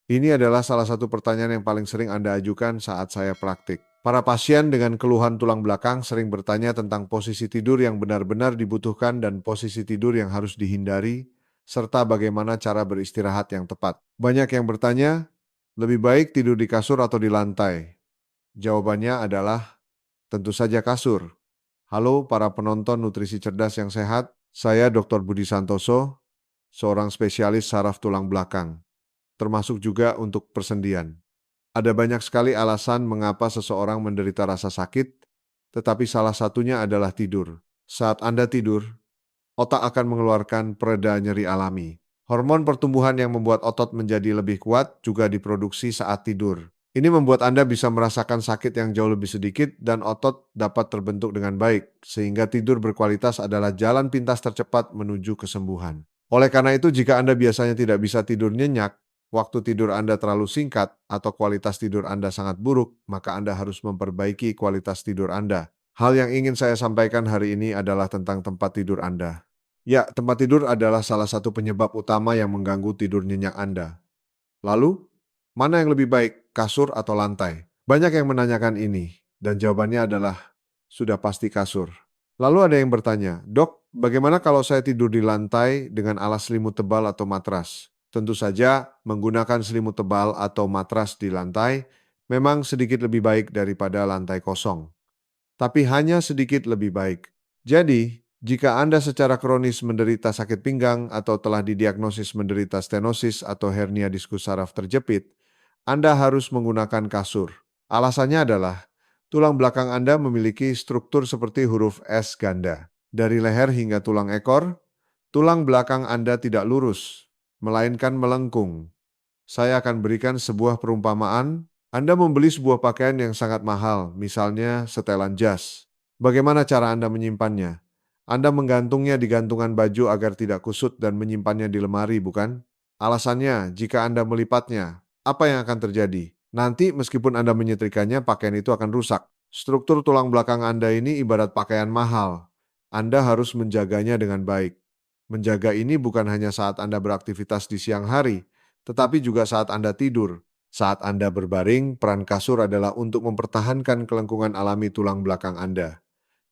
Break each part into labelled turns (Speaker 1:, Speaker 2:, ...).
Speaker 1: Ini adalah salah satu pertanyaan yang paling sering Anda ajukan saat saya praktik. Para pasien dengan keluhan tulang belakang sering bertanya tentang posisi tidur yang benar-benar dibutuhkan dan posisi tidur yang harus dihindari, serta bagaimana cara beristirahat yang tepat. Banyak yang bertanya, lebih baik tidur di kasur atau di lantai? Jawabannya adalah tentu saja kasur. Halo para penonton nutrisi cerdas yang sehat, saya Dr. Budi Santoso, seorang spesialis saraf tulang belakang, termasuk juga untuk persendian. Ada banyak sekali alasan mengapa seseorang menderita rasa sakit, tetapi salah satunya adalah tidur. Saat Anda tidur, otak akan mengeluarkan pereda nyeri alami. Hormon pertumbuhan yang membuat otot menjadi lebih kuat juga diproduksi saat tidur. Ini membuat Anda bisa merasakan sakit yang jauh lebih sedikit dan otot dapat terbentuk dengan baik, sehingga tidur berkualitas adalah jalan pintas tercepat menuju kesembuhan. Oleh karena itu, jika Anda biasanya tidak bisa tidur nyenyak, waktu tidur Anda terlalu singkat, atau kualitas tidur Anda sangat buruk, maka Anda harus memperbaiki kualitas tidur Anda. Hal yang ingin saya sampaikan hari ini adalah tentang tempat tidur Anda. Ya, tempat tidur adalah salah satu penyebab utama yang mengganggu tidur nyenyak Anda. Lalu, mana yang lebih baik, kasur atau lantai? Banyak yang menanyakan ini, dan jawabannya adalah sudah pasti kasur. Lalu ada yang bertanya, "Dok, bagaimana kalau saya tidur di lantai dengan alas selimut tebal atau matras?" Tentu saja, menggunakan selimut tebal atau matras di lantai memang sedikit lebih baik daripada lantai kosong, tapi hanya sedikit lebih baik. Jadi, jika Anda secara kronis menderita sakit pinggang atau telah didiagnosis menderita stenosis atau hernia diskus saraf terjepit, Anda harus menggunakan kasur. Alasannya adalah, tulang belakang Anda memiliki struktur seperti huruf S ganda. Dari leher hingga tulang ekor, tulang belakang Anda tidak lurus, melainkan melengkung. Saya akan berikan sebuah perumpamaan. Anda membeli sebuah pakaian yang sangat mahal, misalnya setelan jas. Bagaimana cara Anda menyimpannya? Anda menggantungnya di gantungan baju agar tidak kusut dan menyimpannya di lemari, bukan? Alasannya, jika Anda melipatnya, apa yang akan terjadi? Nanti meskipun Anda menyetrikanya, pakaian itu akan rusak. Struktur tulang belakang Anda ini ibarat pakaian mahal. Anda harus menjaganya dengan baik. Menjaga ini bukan hanya saat Anda beraktivitas di siang hari, tetapi juga saat Anda tidur. Saat Anda berbaring, peran kasur adalah untuk mempertahankan kelengkungan alami tulang belakang Anda.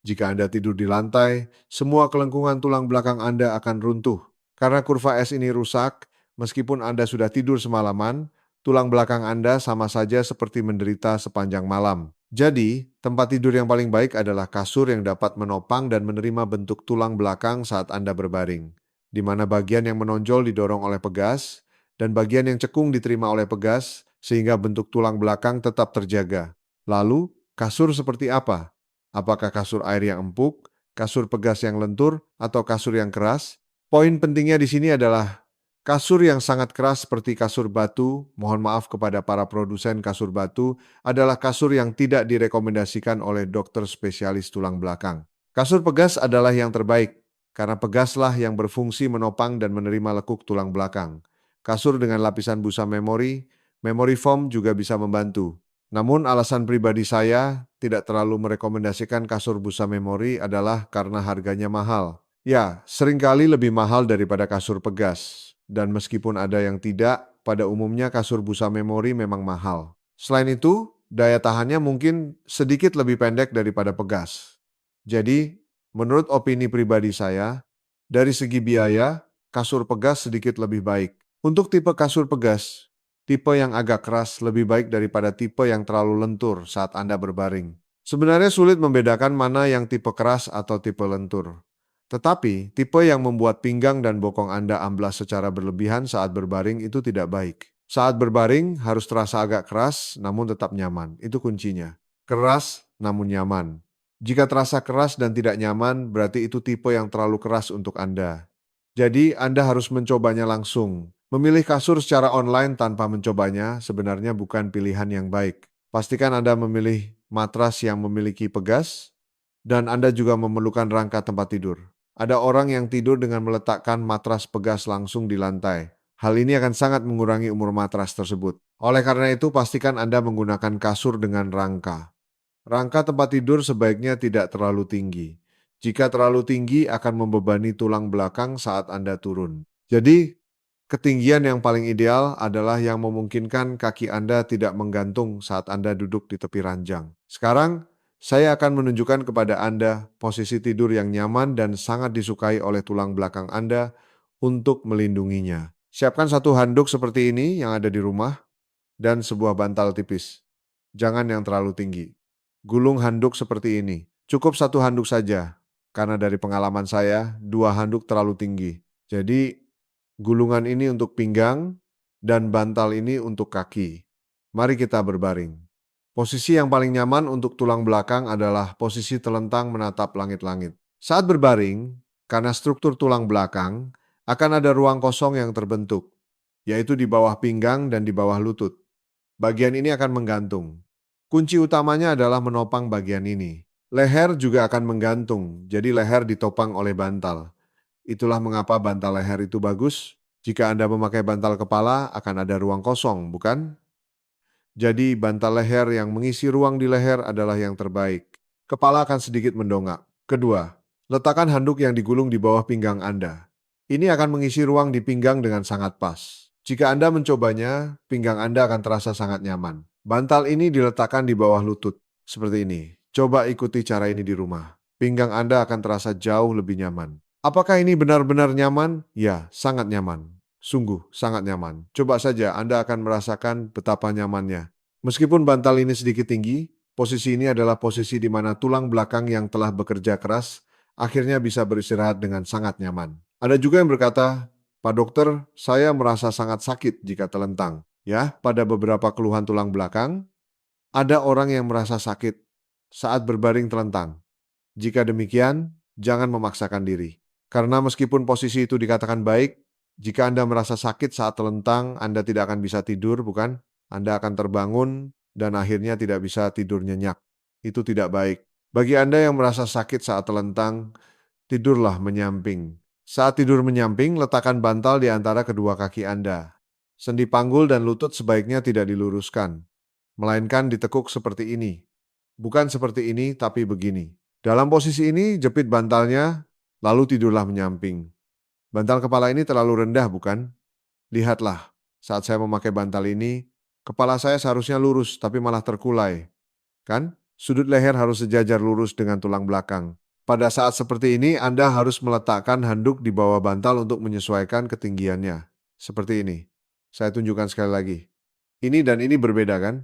Speaker 1: Jika Anda tidur di lantai, semua kelengkungan tulang belakang Anda akan runtuh. Karena kurva S ini rusak, meskipun Anda sudah tidur semalaman, tulang belakang Anda sama saja seperti menderita sepanjang malam. Jadi, tempat tidur yang paling baik adalah kasur yang dapat menopang dan menerima bentuk tulang belakang saat Anda berbaring, di mana bagian yang menonjol didorong oleh pegas, dan bagian yang cekung diterima oleh pegas, sehingga bentuk tulang belakang tetap terjaga. Lalu, kasur seperti apa? Apakah kasur air yang empuk, kasur pegas yang lentur, atau kasur yang keras? Poin pentingnya di sini adalah kasur yang sangat keras seperti kasur batu, mohon maaf kepada para produsen kasur batu, adalah kasur yang tidak direkomendasikan oleh dokter spesialis tulang belakang. Kasur pegas adalah yang terbaik, karena pegaslah yang berfungsi menopang dan menerima lekuk tulang belakang. Kasur dengan lapisan busa memori foam juga bisa membantu. Namun alasan pribadi saya tidak terlalu merekomendasikan kasur busa memori adalah karena harganya mahal. Ya, seringkali lebih mahal daripada kasur pegas. Dan meskipun ada yang tidak, pada umumnya kasur busa memori memang mahal. Selain itu, daya tahannya mungkin sedikit lebih pendek daripada pegas. Jadi, menurut opini pribadi saya, dari segi biaya, kasur pegas sedikit lebih baik. Untuk tipe kasur pegas, tipe yang agak keras lebih baik daripada tipe yang terlalu lentur saat Anda berbaring. Sebenarnya sulit membedakan mana yang tipe keras atau tipe lentur. Tetapi, tipe yang membuat pinggang dan bokong Anda amblas secara berlebihan saat berbaring itu tidak baik. Saat berbaring harus terasa agak keras namun tetap nyaman. Itu kuncinya. Keras namun nyaman. Jika terasa keras dan tidak nyaman, berarti itu tipe yang terlalu keras untuk Anda. Jadi, Anda harus mencobanya langsung. Memilih kasur secara online tanpa mencobanya sebenarnya bukan pilihan yang baik. Pastikan Anda memilih matras yang memiliki pegas, dan Anda juga memerlukan rangka tempat tidur. Ada orang yang tidur dengan meletakkan matras pegas langsung di lantai. Hal ini akan sangat mengurangi umur matras tersebut. Oleh karena itu, pastikan Anda menggunakan kasur dengan rangka. Rangka tempat tidur sebaiknya tidak terlalu tinggi. Jika terlalu tinggi akan membebani tulang belakang saat Anda turun. Jadi, Ketinggian yang paling ideal adalah yang memungkinkan kaki Anda tidak menggantung saat Anda duduk di tepi ranjang. Sekarang, saya akan menunjukkan kepada Anda posisi tidur yang nyaman dan sangat disukai oleh tulang belakang Anda untuk melindunginya. Siapkan satu handuk seperti ini yang ada di rumah dan sebuah bantal tipis. Jangan yang terlalu tinggi. Gulung handuk seperti ini. Cukup satu handuk saja, karena dari pengalaman saya, dua handuk terlalu tinggi. Jadi, gulungan ini untuk pinggang dan bantal ini untuk kaki. Mari kita berbaring. Posisi yang paling nyaman untuk tulang belakang adalah posisi telentang menatap langit-langit. Saat berbaring, karena struktur tulang belakang, akan ada ruang kosong yang terbentuk, yaitu di bawah pinggang dan di bawah lutut. Bagian ini akan menggantung. Kunci utamanya adalah menopang bagian ini. Leher juga akan menggantung, jadi leher ditopang oleh bantal. Itulah mengapa bantal leher itu bagus. Jika Anda memakai bantal kepala, akan ada ruang kosong, bukan? Jadi bantal leher yang mengisi ruang di leher adalah yang terbaik. Kepala akan sedikit mendongak. Kedua, letakkan handuk yang digulung di bawah pinggang Anda. Ini akan mengisi ruang di pinggang dengan sangat pas. Jika Anda mencobanya, pinggang Anda akan terasa sangat nyaman. Bantal ini diletakkan di bawah lutut, seperti ini. Coba ikuti cara ini di rumah. Pinggang Anda akan terasa jauh lebih nyaman. Apakah ini benar-benar nyaman? Ya, sangat nyaman. Sungguh, sangat nyaman. Coba saja Anda akan merasakan betapa nyamannya. Meskipun bantal ini sedikit tinggi, posisi ini adalah posisi di mana tulang belakang yang telah bekerja keras akhirnya bisa beristirahat dengan sangat nyaman. Ada juga yang berkata, Pak dokter, saya merasa sangat sakit jika telentang. Ya, pada beberapa keluhan tulang belakang, ada orang yang merasa sakit saat berbaring telentang. Jika demikian, jangan memaksakan diri. Karena meskipun posisi itu dikatakan baik, jika Anda merasa sakit saat telentang, Anda tidak akan bisa tidur, bukan? Anda akan terbangun dan akhirnya tidak bisa tidur nyenyak. Itu tidak baik. Bagi Anda yang merasa sakit saat telentang, tidurlah menyamping. Saat tidur menyamping, letakkan bantal di antara kedua kaki Anda. Sendi panggul dan lutut sebaiknya tidak diluruskan, melainkan ditekuk seperti ini. Bukan seperti ini, tapi begini. Dalam posisi ini, jepit bantalnya, lalu tidurlah menyamping. Bantal kepala ini terlalu rendah, bukan? Lihatlah, saat saya memakai bantal ini, kepala saya seharusnya lurus, tapi malah terkulai. Kan? Sudut leher harus sejajar lurus dengan tulang belakang. Pada saat seperti ini, Anda harus meletakkan handuk di bawah bantal untuk menyesuaikan ketinggiannya. Seperti ini. Saya tunjukkan sekali lagi. Ini dan ini berbeda, kan?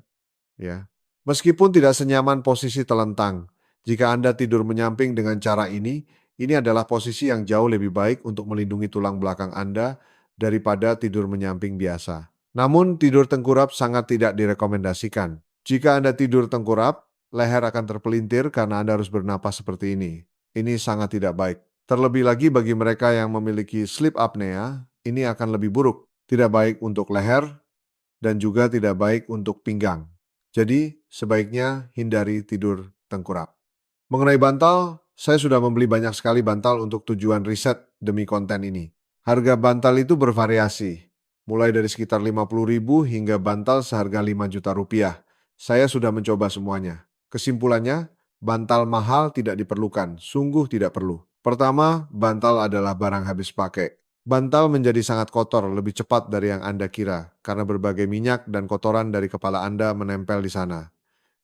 Speaker 1: Ya. Meskipun tidak senyaman posisi telentang, jika Anda tidur menyamping dengan cara ini adalah posisi yang jauh lebih baik untuk melindungi tulang belakang Anda daripada tidur menyamping biasa. Namun, tidur tengkurap sangat tidak direkomendasikan. Jika Anda tidur tengkurap, leher akan terpelintir karena Anda harus bernapas seperti ini. Ini sangat tidak baik. Terlebih lagi bagi mereka yang memiliki sleep apnea, ini akan lebih buruk. Tidak baik untuk leher dan juga tidak baik untuk pinggang. Jadi, sebaiknya hindari tidur tengkurap. Mengenai bantal, saya sudah membeli banyak sekali bantal untuk tujuan riset demi konten ini. Harga bantal itu bervariasi, mulai dari sekitar 50.000 hingga bantal seharga 5 juta rupiah. Saya sudah mencoba semuanya. Kesimpulannya, bantal mahal tidak diperlukan, sungguh tidak perlu. Pertama, bantal adalah barang habis pakai. Bantal menjadi sangat kotor lebih cepat dari yang Anda kira, karena berbagai minyak dan kotoran dari kepala Anda menempel di sana.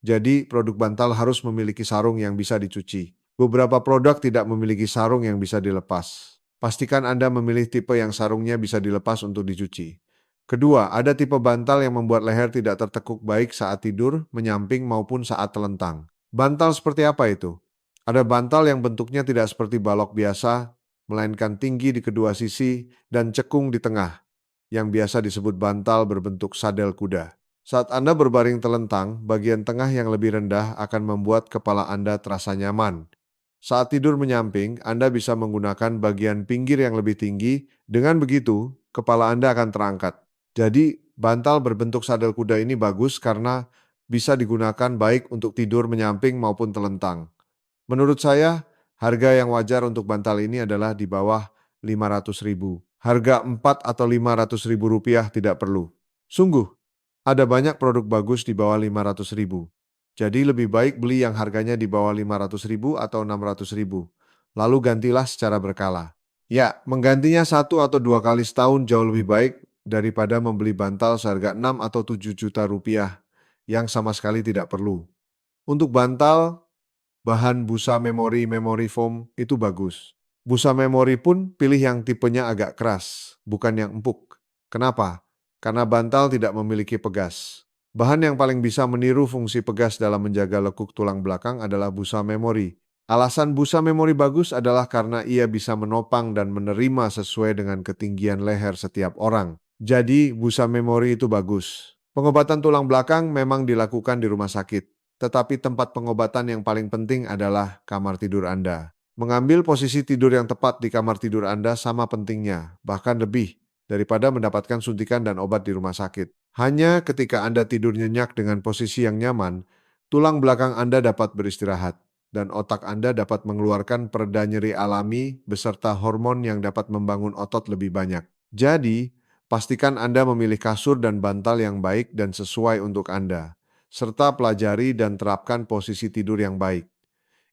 Speaker 1: Jadi, produk bantal harus memiliki sarung yang bisa dicuci. Beberapa produk tidak memiliki sarung yang bisa dilepas. Pastikan Anda memilih tipe yang sarungnya bisa dilepas untuk dicuci. Kedua, ada tipe bantal yang membuat leher tidak tertekuk baik saat tidur, menyamping maupun saat telentang. Bantal seperti apa itu? Ada bantal yang bentuknya tidak seperti balok biasa, melainkan tinggi di kedua sisi dan cekung di tengah, yang biasa disebut bantal berbentuk sadel kuda. Saat Anda berbaring telentang, bagian tengah yang lebih rendah akan membuat kepala Anda terasa nyaman. Saat tidur menyamping, Anda bisa menggunakan bagian pinggir yang lebih tinggi. Dengan begitu, kepala Anda akan terangkat. Jadi, bantal berbentuk sadel kuda ini bagus karena bisa digunakan baik untuk tidur menyamping maupun telentang. Menurut saya, harga yang wajar untuk bantal ini adalah di bawah 500.000. Harga 4 atau 500.000 rupiah tidak perlu. Sungguh, ada banyak produk bagus di bawah 500.000. Jadi lebih baik beli yang harganya di bawah 500.000 atau 600.000. Lalu gantilah secara berkala. Ya, menggantinya 1 atau 2 kali setahun jauh lebih baik daripada membeli bantal seharga 6 atau 7 juta rupiah yang sama sekali tidak perlu. Untuk bantal, bahan busa memori foam itu bagus. Busa memori pun pilih yang tipenya agak keras, bukan yang empuk. Kenapa? Karena bantal tidak memiliki pegas. Bahan yang paling bisa meniru fungsi pegas dalam menjaga lekuk tulang belakang adalah busa memori. Alasan busa memori bagus adalah karena ia bisa menopang dan menerima sesuai dengan ketinggian leher setiap orang. Jadi, busa memori itu bagus. Pengobatan tulang belakang memang dilakukan di rumah sakit. Tetapi tempat pengobatan yang paling penting adalah kamar tidur Anda. Mengambil posisi tidur yang tepat di kamar tidur Anda sama pentingnya, bahkan lebih, daripada mendapatkan suntikan dan obat di rumah sakit. Hanya ketika Anda tidur nyenyak dengan posisi yang nyaman, tulang belakang Anda dapat beristirahat, dan otak Anda dapat mengeluarkan pereda nyeri alami beserta hormon yang dapat membangun otot lebih banyak. Jadi, pastikan Anda memilih kasur dan bantal yang baik dan sesuai untuk Anda, serta pelajari dan terapkan posisi tidur yang baik.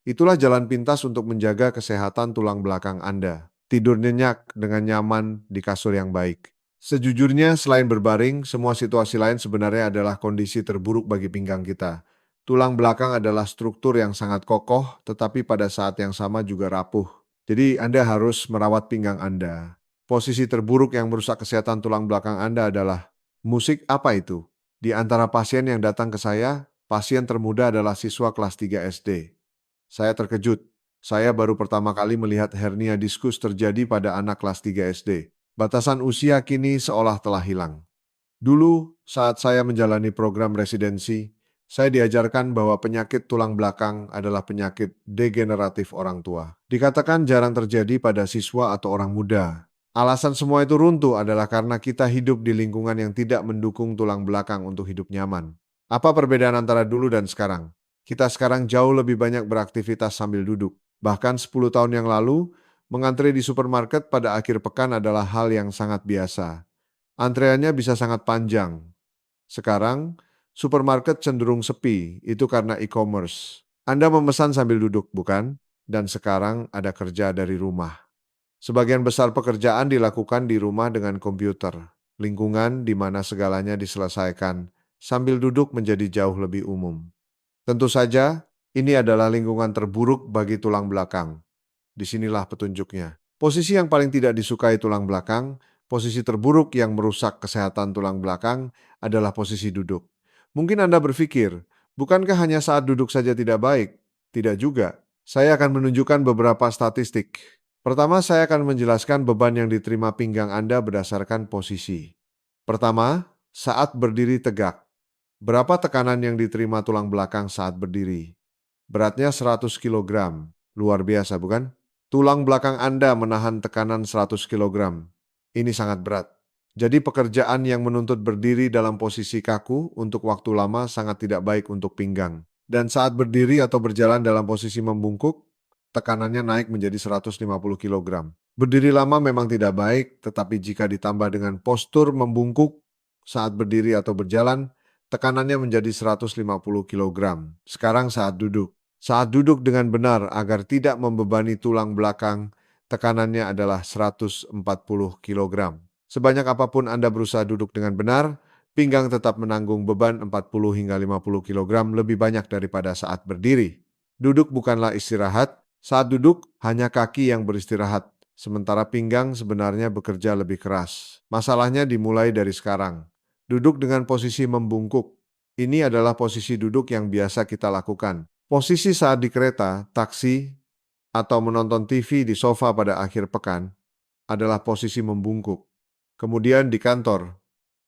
Speaker 1: Itulah jalan pintas untuk menjaga kesehatan tulang belakang Anda. Tidur nyenyak dengan nyaman di kasur yang baik. Sejujurnya, selain berbaring, semua situasi lain sebenarnya adalah kondisi terburuk bagi pinggang kita. Tulang belakang adalah struktur yang sangat kokoh, tetapi pada saat yang sama juga rapuh. Jadi, Anda harus merawat pinggang Anda. Posisi terburuk yang merusak kesehatan tulang belakang Anda adalah musik apa itu? Di antara pasien yang datang ke saya, pasien termuda adalah siswa kelas 3 SD. Saya terkejut. Saya baru pertama kali melihat hernia diskus terjadi pada anak kelas 3 SD. Batasan usia kini seolah telah hilang. Dulu, saat saya menjalani program residensi, saya diajarkan bahwa penyakit tulang belakang adalah penyakit degeneratif orang tua. Dikatakan jarang terjadi pada siswa atau orang muda. Alasan semua itu runtuh adalah karena kita hidup di lingkungan yang tidak mendukung tulang belakang untuk hidup nyaman. Apa perbedaan antara dulu dan sekarang? Kita sekarang jauh lebih banyak beraktivitas sambil duduk. Bahkan 10 tahun yang lalu, mengantri di supermarket pada akhir pekan adalah hal yang sangat biasa. Antreannya bisa sangat panjang. Sekarang, supermarket cenderung sepi, itu karena e-commerce. Anda memesan sambil duduk, bukan? Dan sekarang ada kerja dari rumah. Sebagian besar pekerjaan dilakukan di rumah dengan komputer. Lingkungan di mana segalanya diselesaikan sambil duduk menjadi jauh lebih umum. Tentu saja, ini adalah lingkungan terburuk bagi tulang belakang. Disinilah petunjuknya. Posisi yang paling tidak disukai tulang belakang, posisi terburuk yang merusak kesehatan tulang belakang adalah posisi duduk. Mungkin Anda berpikir, bukankah hanya saat duduk saja tidak baik? Tidak juga. Saya akan menunjukkan beberapa statistik. Pertama, saya akan menjelaskan beban yang diterima pinggang Anda berdasarkan posisi. Pertama, saat berdiri tegak. Berapa tekanan yang diterima tulang belakang saat berdiri? Beratnya 100 kilogram. Luar biasa, bukan? Tulang belakang Anda menahan tekanan 100 kilogram. Ini sangat berat. Jadi pekerjaan yang menuntut berdiri dalam posisi kaku untuk waktu lama sangat tidak baik untuk pinggang. Dan saat berdiri atau berjalan dalam posisi membungkuk, tekanannya naik menjadi 150 kilogram. Berdiri lama memang tidak baik, tetapi jika ditambah dengan postur membungkuk saat berdiri atau berjalan, tekanannya menjadi 150 kilogram. Sekarang saat duduk. Saat duduk dengan benar agar tidak membebani tulang belakang, tekanannya adalah 140 kg. Sebanyak apapun Anda berusaha duduk dengan benar, pinggang tetap menanggung beban 40 hingga 50 kg lebih banyak daripada saat berdiri. Duduk bukanlah istirahat, saat duduk hanya kaki yang beristirahat, sementara pinggang sebenarnya bekerja lebih keras. Masalahnya dimulai dari sekarang. Duduk dengan posisi membungkuk. Ini adalah posisi duduk yang biasa kita lakukan. Posisi saat di kereta, taksi, atau menonton TV di sofa pada akhir pekan adalah posisi membungkuk. Kemudian di kantor,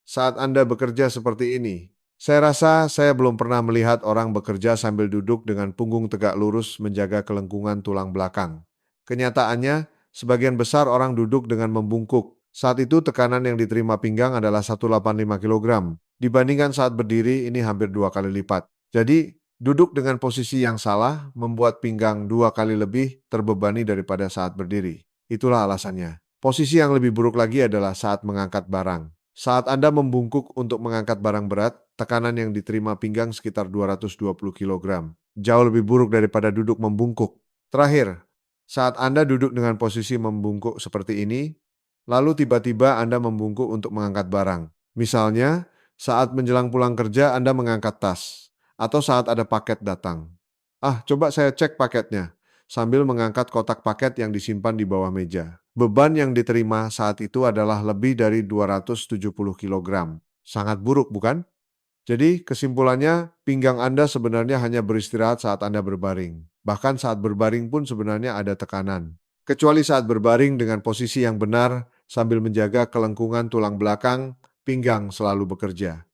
Speaker 1: saat Anda bekerja seperti ini, saya rasa saya belum pernah melihat orang bekerja sambil duduk dengan punggung tegak lurus menjaga kelengkungan tulang belakang. Kenyataannya, sebagian besar orang duduk dengan membungkuk. Saat itu tekanan yang diterima pinggang adalah 185 kg. Dibandingkan saat berdiri, ini hampir 2 kali lipat. Jadi, duduk dengan posisi yang salah membuat pinggang 2 kali lebih terbebani daripada saat berdiri. Itulah alasannya. Posisi yang lebih buruk lagi adalah saat mengangkat barang. Saat Anda membungkuk untuk mengangkat barang berat, tekanan yang diterima pinggang sekitar 220 kg. Jauh lebih buruk daripada duduk membungkuk. Terakhir, Saat Anda duduk dengan posisi membungkuk seperti ini, lalu tiba-tiba Anda membungkuk untuk mengangkat barang. Misalnya, saat menjelang pulang kerja Anda mengangkat tas, atau saat ada paket datang. Coba saya cek paketnya, sambil mengangkat kotak paket yang disimpan di bawah meja. Beban yang diterima saat itu adalah lebih dari 270 kilogram. Sangat buruk, bukan? Jadi kesimpulannya, pinggang Anda sebenarnya hanya beristirahat saat Anda berbaring. Bahkan saat berbaring pun sebenarnya ada tekanan. Kecuali saat berbaring dengan posisi yang benar sambil menjaga kelengkungan tulang belakang, pinggang selalu bekerja.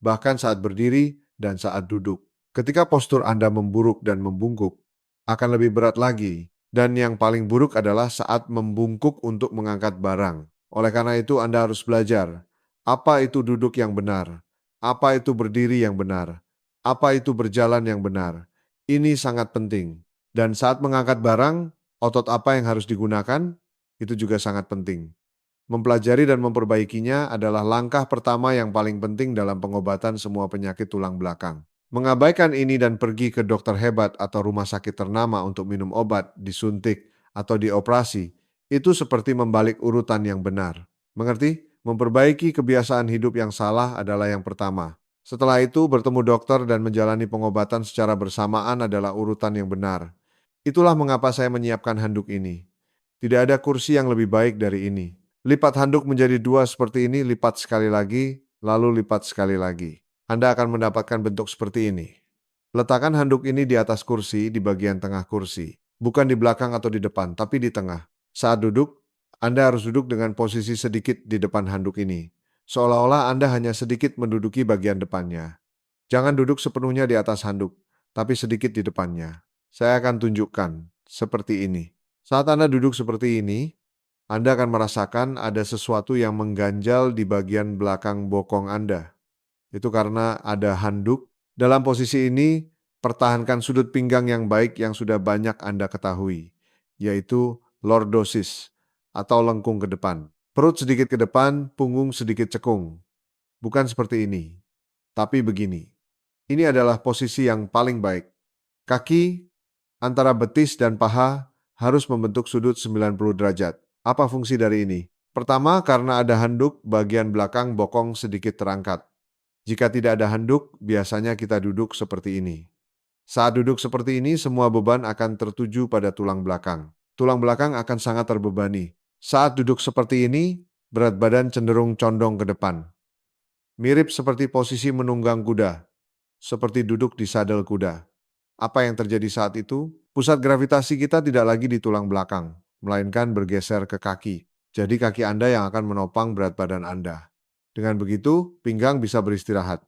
Speaker 1: Bahkan saat berdiri dan saat duduk. Ketika postur Anda memburuk dan membungkuk, akan lebih berat lagi. Dan yang paling buruk adalah saat membungkuk untuk mengangkat barang. Oleh karena itu Anda harus belajar, apa itu duduk yang benar, apa itu berdiri yang benar, apa itu berjalan yang benar. Ini sangat penting. Dan saat mengangkat barang, otot apa yang harus digunakan, itu juga sangat penting. Mempelajari dan memperbaikinya adalah langkah pertama yang paling penting dalam pengobatan semua penyakit tulang belakang. Mengabaikan ini dan pergi ke dokter hebat atau rumah sakit ternama untuk minum obat, disuntik, atau dioperasi, itu seperti membalik urutan yang benar. Mengerti? Memperbaiki kebiasaan hidup yang salah adalah yang pertama. Setelah itu, bertemu dokter dan menjalani pengobatan secara bersamaan adalah urutan yang benar. Itulah mengapa saya menyiapkan handuk ini. Tidak ada kursi yang lebih baik dari ini. Lipat handuk menjadi dua seperti ini, lipat sekali lagi, lalu lipat sekali lagi. Anda akan mendapatkan bentuk seperti ini. Letakkan handuk ini di atas kursi, di bagian tengah kursi. Bukan di belakang atau di depan, tapi di tengah. Saat duduk, Anda harus duduk dengan posisi sedikit di depan handuk ini. Seolah-olah Anda hanya sedikit menduduki bagian depannya. Jangan duduk sepenuhnya di atas handuk, tapi sedikit di depannya. Saya akan tunjukkan, seperti ini. Saat Anda duduk seperti ini, Anda akan merasakan ada sesuatu yang mengganjal di bagian belakang bokong Anda. Itu karena ada handuk. Dalam posisi ini, pertahankan sudut pinggang yang baik yang sudah banyak Anda ketahui, yaitu lordosis atau lengkung ke depan. Perut sedikit ke depan, punggung sedikit cekung. Bukan seperti ini, tapi begini. Ini adalah posisi yang paling baik. Kaki antara betis dan paha harus membentuk sudut 90 derajat. Apa fungsi dari ini? Pertama, karena ada handuk, bagian belakang bokong sedikit terangkat. Jika tidak ada handuk, biasanya kita duduk seperti ini. Saat duduk seperti ini, semua beban akan tertuju pada tulang belakang. Tulang belakang akan sangat terbebani. Saat duduk seperti ini, berat badan cenderung condong ke depan. Mirip seperti posisi menunggang kuda, seperti duduk di sadel kuda. Apa yang terjadi saat itu? Pusat gravitasi kita tidak lagi di tulang belakang, melainkan bergeser ke kaki. Jadi kaki Anda yang akan menopang berat badan Anda. Dengan begitu, pinggang bisa beristirahat.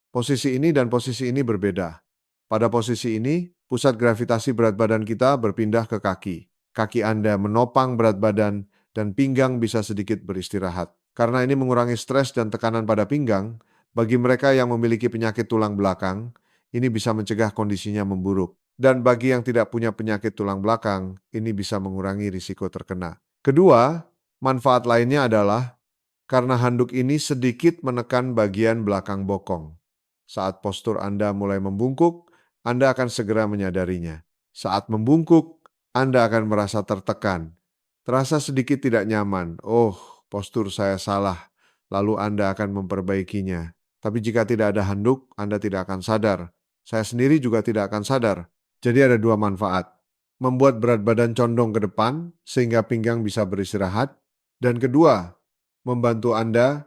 Speaker 1: Posisi ini dan posisi ini berbeda. Pada posisi ini, pusat gravitasi berat badan kita berpindah ke kaki. Kaki Anda menopang berat badan dan pinggang bisa sedikit beristirahat. Karena ini mengurangi stres dan tekanan pada pinggang, bagi mereka yang memiliki penyakit tulang belakang, ini bisa mencegah kondisinya memburuk. Dan bagi yang tidak punya penyakit tulang belakang, ini bisa mengurangi risiko terkena. Kedua, manfaat lainnya adalah karena handuk ini sedikit menekan bagian belakang bokong. Saat postur Anda mulai membungkuk, Anda akan segera menyadarinya. Saat membungkuk, Anda akan merasa tertekan. Terasa sedikit tidak nyaman. Oh, postur saya salah. Lalu Anda akan memperbaikinya. Tapi jika tidak ada handuk, Anda tidak akan sadar. Saya sendiri juga tidak akan sadar. Jadi ada dua manfaat. Membuat berat badan condong ke depan, sehingga pinggang bisa beristirahat. Dan kedua, membantu Anda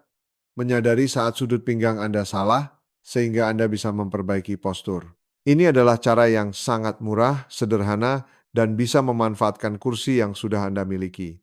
Speaker 1: menyadari saat sudut pinggang Anda salah, sehingga Anda bisa memperbaiki postur. Ini adalah cara yang sangat murah, sederhana, dan bisa memanfaatkan kursi yang sudah Anda miliki.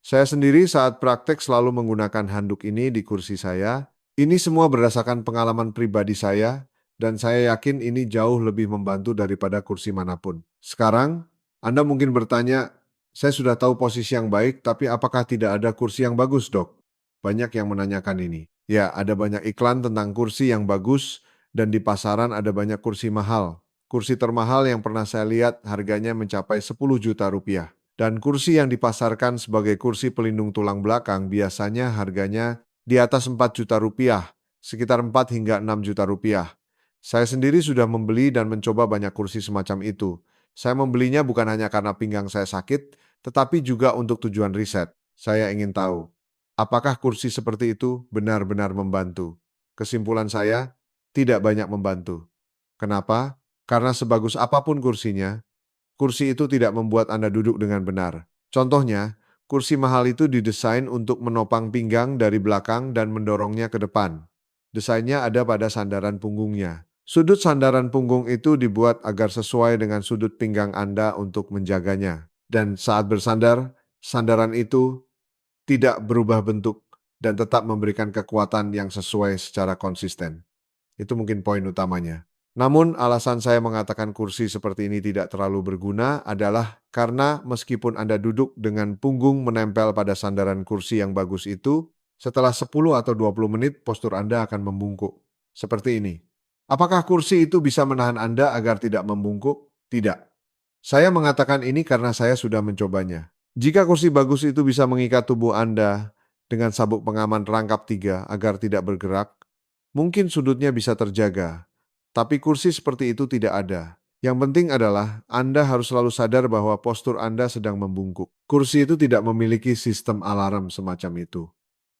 Speaker 1: Saya sendiri saat praktek selalu menggunakan handuk ini di kursi saya. Ini semua berdasarkan pengalaman pribadi saya, dan saya yakin ini jauh lebih membantu daripada kursi manapun. Sekarang, Anda mungkin bertanya, saya sudah tahu posisi yang baik, tapi apakah tidak ada kursi yang bagus, Dok? Banyak yang menanyakan ini. Ya, ada banyak iklan tentang kursi yang bagus dan di pasaran ada banyak kursi mahal. Kursi termahal yang pernah saya lihat harganya mencapai 10 juta rupiah. Dan kursi yang dipasarkan sebagai kursi pelindung tulang belakang biasanya harganya di atas 4 juta rupiah, sekitar 4 hingga 6 juta rupiah. Saya sendiri sudah membeli dan mencoba banyak kursi semacam itu. Saya membelinya bukan hanya karena pinggang saya sakit, tetapi juga untuk tujuan riset. Saya ingin tahu, apakah kursi seperti itu benar-benar membantu? Kesimpulan saya, tidak banyak membantu. Kenapa? Karena sebagus apapun kursinya, kursi itu tidak membuat Anda duduk dengan benar. Contohnya, kursi mahal itu didesain untuk menopang pinggang dari belakang dan mendorongnya ke depan. Desainnya ada pada sandaran punggungnya. Sudut sandaran punggung itu dibuat agar sesuai dengan sudut pinggang Anda untuk menjaganya. Dan saat bersandar, sandaran itu tidak berubah bentuk dan tetap memberikan kekuatan yang sesuai secara konsisten. Itu mungkin poin utamanya. Namun alasan saya mengatakan kursi seperti ini tidak terlalu berguna adalah karena meskipun Anda duduk dengan punggung menempel pada sandaran kursi yang bagus itu, setelah 10 atau 20 menit postur Anda akan membungkuk. Seperti ini. Apakah kursi itu bisa menahan Anda agar tidak membungkuk? Tidak. Saya mengatakan ini karena saya sudah mencobanya. Jika kursi bagus itu bisa mengikat tubuh Anda dengan sabuk pengaman rangkap 3 agar tidak bergerak, mungkin sudutnya bisa terjaga. Tapi kursi seperti itu tidak ada. Yang penting adalah Anda harus selalu sadar bahwa postur Anda sedang membungkuk. Kursi itu tidak memiliki sistem alarm semacam itu.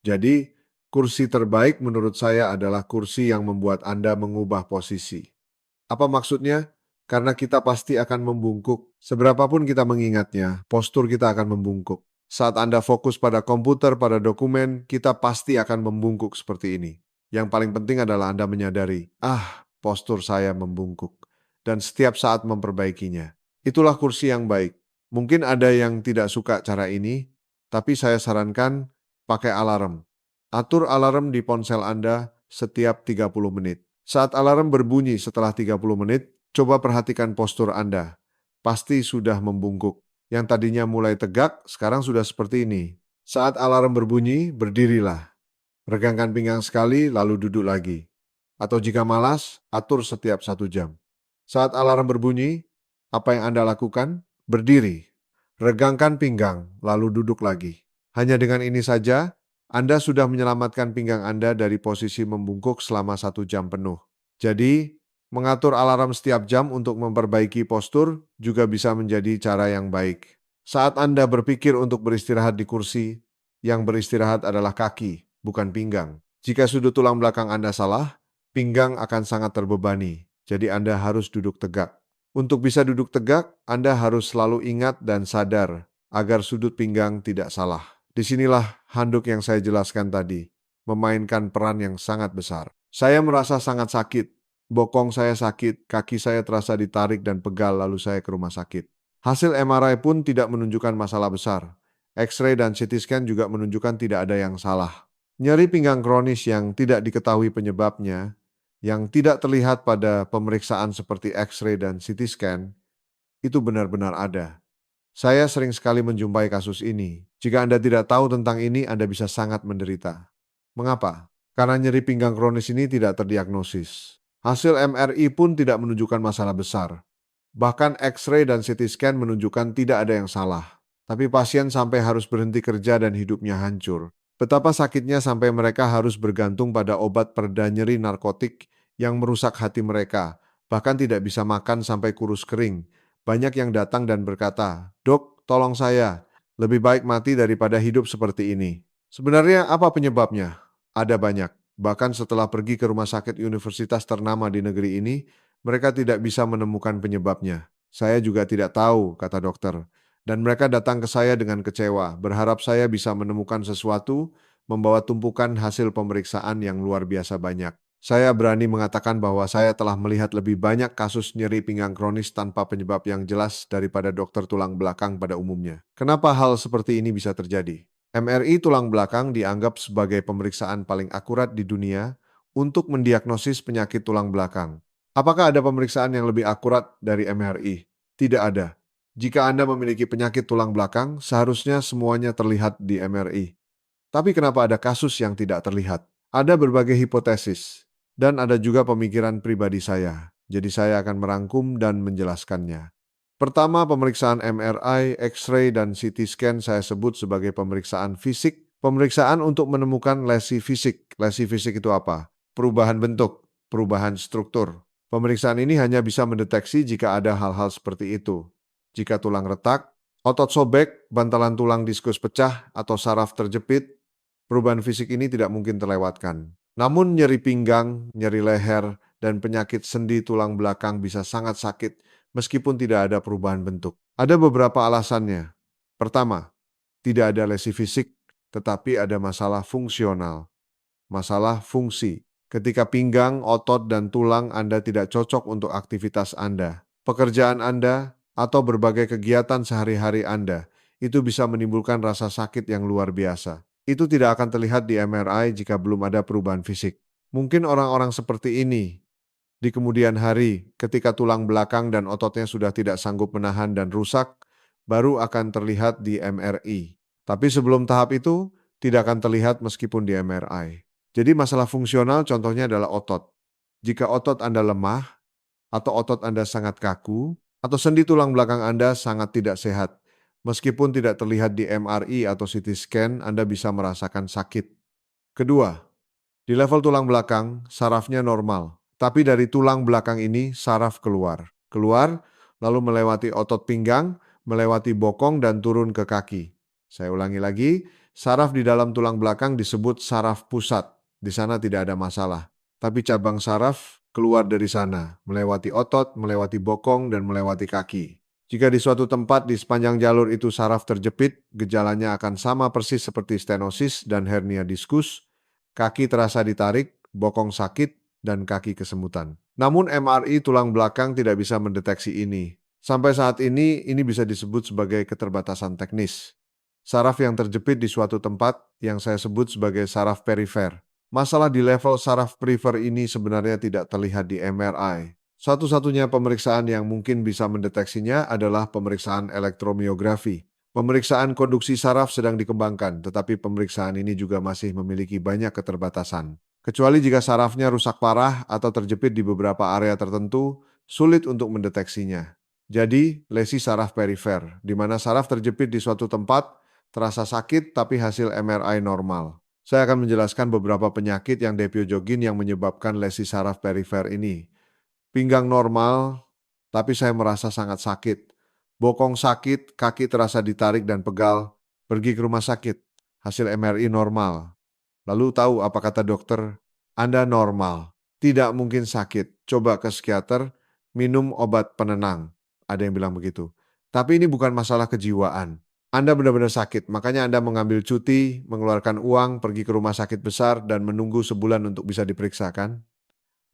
Speaker 1: Jadi, kursi terbaik menurut saya adalah kursi yang membuat Anda mengubah posisi. Apa maksudnya? Karena kita pasti akan membungkuk. Seberapapun kita mengingatnya, postur kita akan membungkuk. Saat Anda fokus pada komputer, pada dokumen, kita pasti akan membungkuk seperti ini. Yang paling penting adalah Anda menyadari, postur saya membungkuk. Dan setiap saat memperbaikinya. Itulah kursi yang baik. Mungkin ada yang tidak suka cara ini, tapi saya sarankan pakai alarm. Atur alarm di ponsel Anda setiap 30 menit. Saat alarm berbunyi setelah 30 menit, coba perhatikan postur Anda. Pasti sudah membungkuk. Yang tadinya mulai tegak, sekarang sudah seperti ini. Saat alarm berbunyi, berdirilah. Regangkan pinggang sekali, lalu duduk lagi. Atau jika malas, atur setiap 1 jam. Saat alarm berbunyi, apa yang Anda lakukan? Berdiri. Regangkan pinggang, lalu duduk lagi. Hanya dengan ini saja, Anda sudah menyelamatkan pinggang Anda dari posisi membungkuk selama 1 jam penuh. Jadi, mengatur alarm setiap jam untuk memperbaiki postur juga bisa menjadi cara yang baik. Saat Anda berpikir untuk beristirahat di kursi, yang beristirahat adalah kaki, bukan pinggang. Jika sudut tulang belakang Anda salah, pinggang akan sangat terbebani, jadi Anda harus duduk tegak. Untuk bisa duduk tegak, Anda harus selalu ingat dan sadar agar sudut pinggang tidak salah. Disinilah handuk yang saya jelaskan tadi, memainkan peran yang sangat besar. Saya merasa sangat sakit, bokong saya sakit, kaki saya terasa ditarik dan pegal lalu saya ke rumah sakit. Hasil MRI pun tidak menunjukkan masalah besar. X-ray dan CT scan juga menunjukkan tidak ada yang salah. Nyeri pinggang kronis yang tidak diketahui penyebabnya, yang tidak terlihat pada pemeriksaan seperti X-ray dan CT scan, itu benar-benar ada. Saya sering sekali menjumpai kasus ini. Jika Anda tidak tahu tentang ini, Anda bisa sangat menderita. Mengapa? Karena nyeri pinggang kronis ini tidak terdiagnosis. Hasil MRI pun tidak menunjukkan masalah besar. Bahkan X-ray dan CT scan menunjukkan tidak ada yang salah. Tapi pasien sampai harus berhenti kerja dan hidupnya hancur. Betapa sakitnya sampai mereka harus bergantung pada obat pereda nyeri narkotik yang merusak hati mereka. Bahkan tidak bisa makan sampai kurus kering. Banyak yang datang dan berkata, "Dok, tolong saya. Lebih baik mati daripada hidup seperti ini." Sebenarnya apa penyebabnya? Ada banyak. Bahkan setelah pergi ke rumah sakit universitas ternama di negeri ini, mereka tidak bisa menemukan penyebabnya. Saya juga tidak tahu, kata dokter. Dan mereka datang ke saya dengan kecewa, berharap saya bisa menemukan sesuatu, membawa tumpukan hasil pemeriksaan yang luar biasa banyak. Saya berani mengatakan bahwa saya telah melihat lebih banyak kasus nyeri pinggang kronis tanpa penyebab yang jelas daripada dokter tulang belakang pada umumnya. Kenapa hal seperti ini bisa terjadi? MRI tulang belakang dianggap sebagai pemeriksaan paling akurat di dunia untuk mendiagnosis penyakit tulang belakang. Apakah ada pemeriksaan yang lebih akurat dari MRI? Tidak ada. Jika Anda memiliki penyakit tulang belakang, seharusnya semuanya terlihat di MRI. Tapi kenapa ada kasus yang tidak terlihat? Ada berbagai hipotesis, dan ada juga pemikiran pribadi saya. Jadi saya akan merangkum dan menjelaskannya. Pertama, pemeriksaan MRI, X-ray, dan CT scan saya sebut sebagai pemeriksaan fisik. Pemeriksaan untuk menemukan lesi fisik. Lesi fisik itu apa? Perubahan bentuk, perubahan struktur. Pemeriksaan ini hanya bisa mendeteksi jika ada hal-hal seperti itu. Jika tulang retak, otot sobek, bantalan tulang diskus pecah, atau saraf terjepit, perubahan fisik ini tidak mungkin terlewatkan. Namun nyeri pinggang, nyeri leher, dan penyakit sendi tulang belakang bisa sangat sakit meskipun tidak ada perubahan bentuk. Ada beberapa alasannya. Pertama, tidak ada lesi fisik, tetapi ada masalah fungsional. Masalah fungsi. Ketika pinggang, otot, dan tulang Anda tidak cocok untuk aktivitas Anda, pekerjaan Anda, atau berbagai kegiatan sehari-hari Anda, itu bisa menimbulkan rasa sakit yang luar biasa. Itu tidak akan terlihat di MRI jika belum ada perubahan fisik. Mungkin orang-orang seperti ini di kemudian hari, ketika tulang belakang dan ototnya sudah tidak sanggup menahan dan rusak, baru akan terlihat di MRI. Tapi sebelum tahap itu, tidak akan terlihat meskipun di MRI. Jadi masalah fungsional contohnya adalah otot. Jika otot Anda lemah, atau otot Anda sangat kaku, atau sendi tulang belakang Anda sangat tidak sehat, meskipun tidak terlihat di MRI atau CT scan, Anda bisa merasakan sakit. Kedua, di level tulang belakang, sarafnya normal. Tapi dari tulang belakang ini, saraf keluar. Keluar, lalu melewati otot pinggang, melewati bokong, dan turun ke kaki. Saya ulangi lagi, saraf di dalam tulang belakang disebut saraf pusat. Di sana tidak ada masalah. Tapi cabang saraf keluar dari sana, melewati otot, melewati bokong, dan melewati kaki. Jika di suatu tempat di sepanjang jalur itu saraf terjepit, gejalanya akan sama persis seperti stenosis dan hernia diskus. Kaki terasa ditarik, bokong sakit, dan kaki kesemutan. Namun MRI tulang belakang tidak bisa mendeteksi ini. Sampai saat ini bisa disebut sebagai keterbatasan teknis. Saraf yang terjepit di suatu tempat yang saya sebut sebagai saraf perifer. Masalah di level saraf perifer ini sebenarnya tidak terlihat di MRI. Satu-satunya pemeriksaan yang mungkin bisa mendeteksinya adalah pemeriksaan elektromiografi. Pemeriksaan konduksi saraf sedang dikembangkan, tetapi pemeriksaan ini juga masih memiliki banyak keterbatasan. Kecuali jika sarafnya rusak parah atau terjepit di beberapa area tertentu, sulit untuk mendeteksinya. Jadi, lesi saraf perifer, di mana saraf terjepit di suatu tempat, terasa sakit tapi hasil MRI normal. Saya akan menjelaskan beberapa penyakit yang depiojogin yang menyebabkan lesi saraf perifer ini. Pinggang normal, tapi saya merasa sangat sakit. Bokong sakit, kaki terasa ditarik dan pegal. Pergi ke rumah sakit. Hasil MRI normal. Lalu tahu apa kata dokter? Anda normal. Tidak mungkin sakit. Coba ke psikiater, minum obat penenang. Ada yang bilang begitu. Tapi ini bukan masalah kejiwaan. Anda benar-benar sakit, makanya Anda mengambil cuti, mengeluarkan uang, pergi ke rumah sakit besar, dan menunggu sebulan untuk bisa diperiksakan.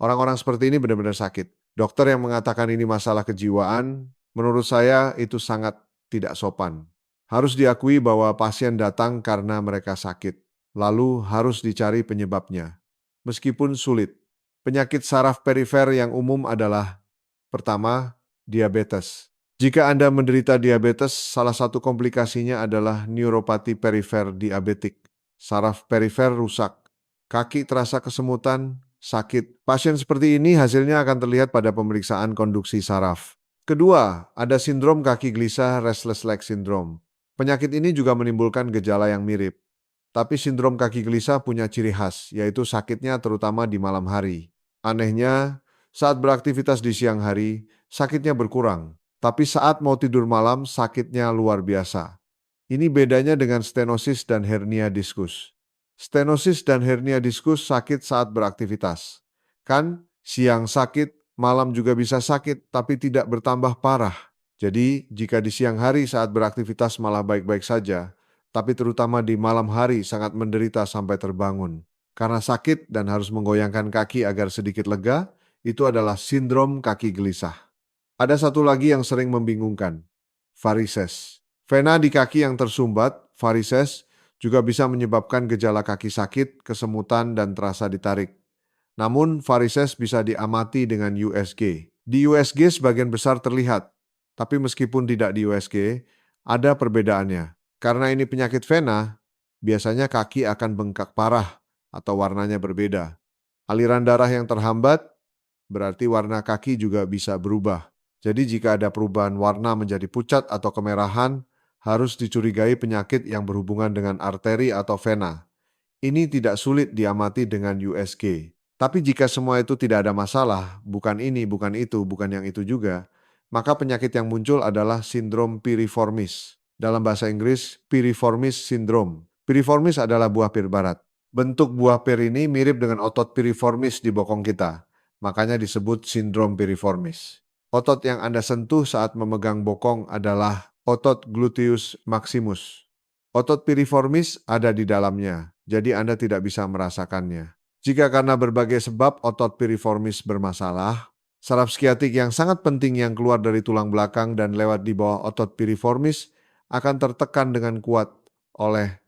Speaker 1: Orang-orang seperti ini benar-benar sakit. Dokter yang mengatakan ini masalah kejiwaan, menurut saya itu sangat tidak sopan. Harus diakui bahwa pasien datang karena mereka sakit, lalu harus dicari penyebabnya. Meskipun sulit, penyakit saraf perifer yang umum adalah: pertama, diabetes. Jika Anda menderita diabetes, salah satu komplikasinya adalah neuropati perifer diabetik. Saraf perifer rusak, kaki terasa kesemutan, sakit. Pasien seperti ini hasilnya akan terlihat pada pemeriksaan konduksi saraf. Kedua, ada sindrom kaki gelisah restless leg syndrome. Penyakit ini juga menimbulkan gejala yang mirip. Tapi sindrom kaki gelisah punya ciri khas, yaitu sakitnya terutama di malam hari. Anehnya, saat beraktivitas di siang hari, sakitnya berkurang. Tapi saat mau tidur malam, sakitnya luar biasa. Ini bedanya dengan stenosis dan hernia diskus. Stenosis dan hernia diskus sakit saat beraktivitas. Kan, siang sakit, malam juga bisa sakit, tapi tidak bertambah parah. Jadi, jika di siang hari saat beraktivitas malah baik-baik saja, tapi terutama di malam hari sangat menderita sampai terbangun. Karena sakit dan harus menggoyangkan kaki agar sedikit lega, itu adalah sindrom kaki gelisah. Ada satu lagi yang sering membingungkan, varises. Vena di kaki yang tersumbat, varises, juga bisa menyebabkan gejala kaki sakit, kesemutan, dan terasa ditarik. Namun, varises bisa diamati dengan USG. Di USG sebagian besar terlihat, tapi meskipun tidak di USG, ada perbedaannya. Karena ini penyakit vena, biasanya kaki akan bengkak parah atau warnanya berbeda. Aliran darah yang terhambat, berarti warna kaki juga bisa berubah. Jadi jika ada perubahan warna menjadi pucat atau kemerahan, harus dicurigai penyakit yang berhubungan dengan arteri atau vena. Ini tidak sulit diamati dengan USG. Tapi jika semua itu tidak ada masalah, bukan ini, bukan itu, bukan yang itu juga, maka penyakit yang muncul adalah sindrom piriformis. Dalam bahasa Inggris, piriformis syndrome. Piriformis adalah buah pir barat. Bentuk buah pir ini mirip dengan otot piriformis di bokong kita. Makanya disebut sindrom piriformis. Otot yang Anda sentuh saat memegang bokong adalah otot gluteus maximus. Otot piriformis ada di dalamnya, jadi Anda tidak bisa merasakannya. Jika karena berbagai sebab otot piriformis bermasalah, saraf skiatik yang sangat penting yang keluar dari tulang belakang dan lewat di bawah otot piriformis akan tertekan dengan kuat oleh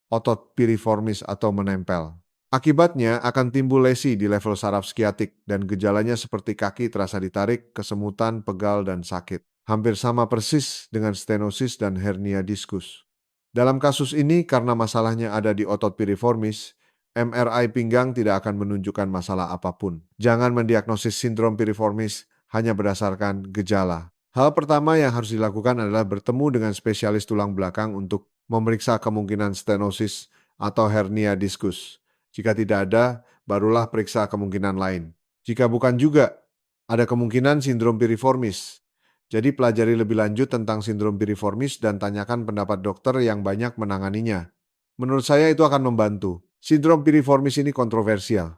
Speaker 1: otot piriformis atau menempel. Akibatnya akan timbul lesi di level saraf skiatik dan gejalanya seperti kaki terasa ditarik, kesemutan, pegal, dan sakit. Hampir sama persis dengan stenosis dan hernia diskus. Dalam kasus ini, karena masalahnya ada di otot piriformis, MRI pinggang tidak akan menunjukkan masalah apapun. Jangan mendiagnosis sindrom piriformis hanya berdasarkan gejala. Hal pertama yang harus dilakukan adalah bertemu dengan spesialis tulang belakang untuk memeriksa kemungkinan stenosis atau hernia diskus. Jika tidak ada, barulah periksa kemungkinan lain. Jika bukan juga, ada kemungkinan sindrom piriformis. Jadi pelajari lebih lanjut tentang sindrom piriformis dan tanyakan pendapat dokter yang banyak menanganinya. Menurut saya itu akan membantu. Sindrom piriformis ini kontroversial.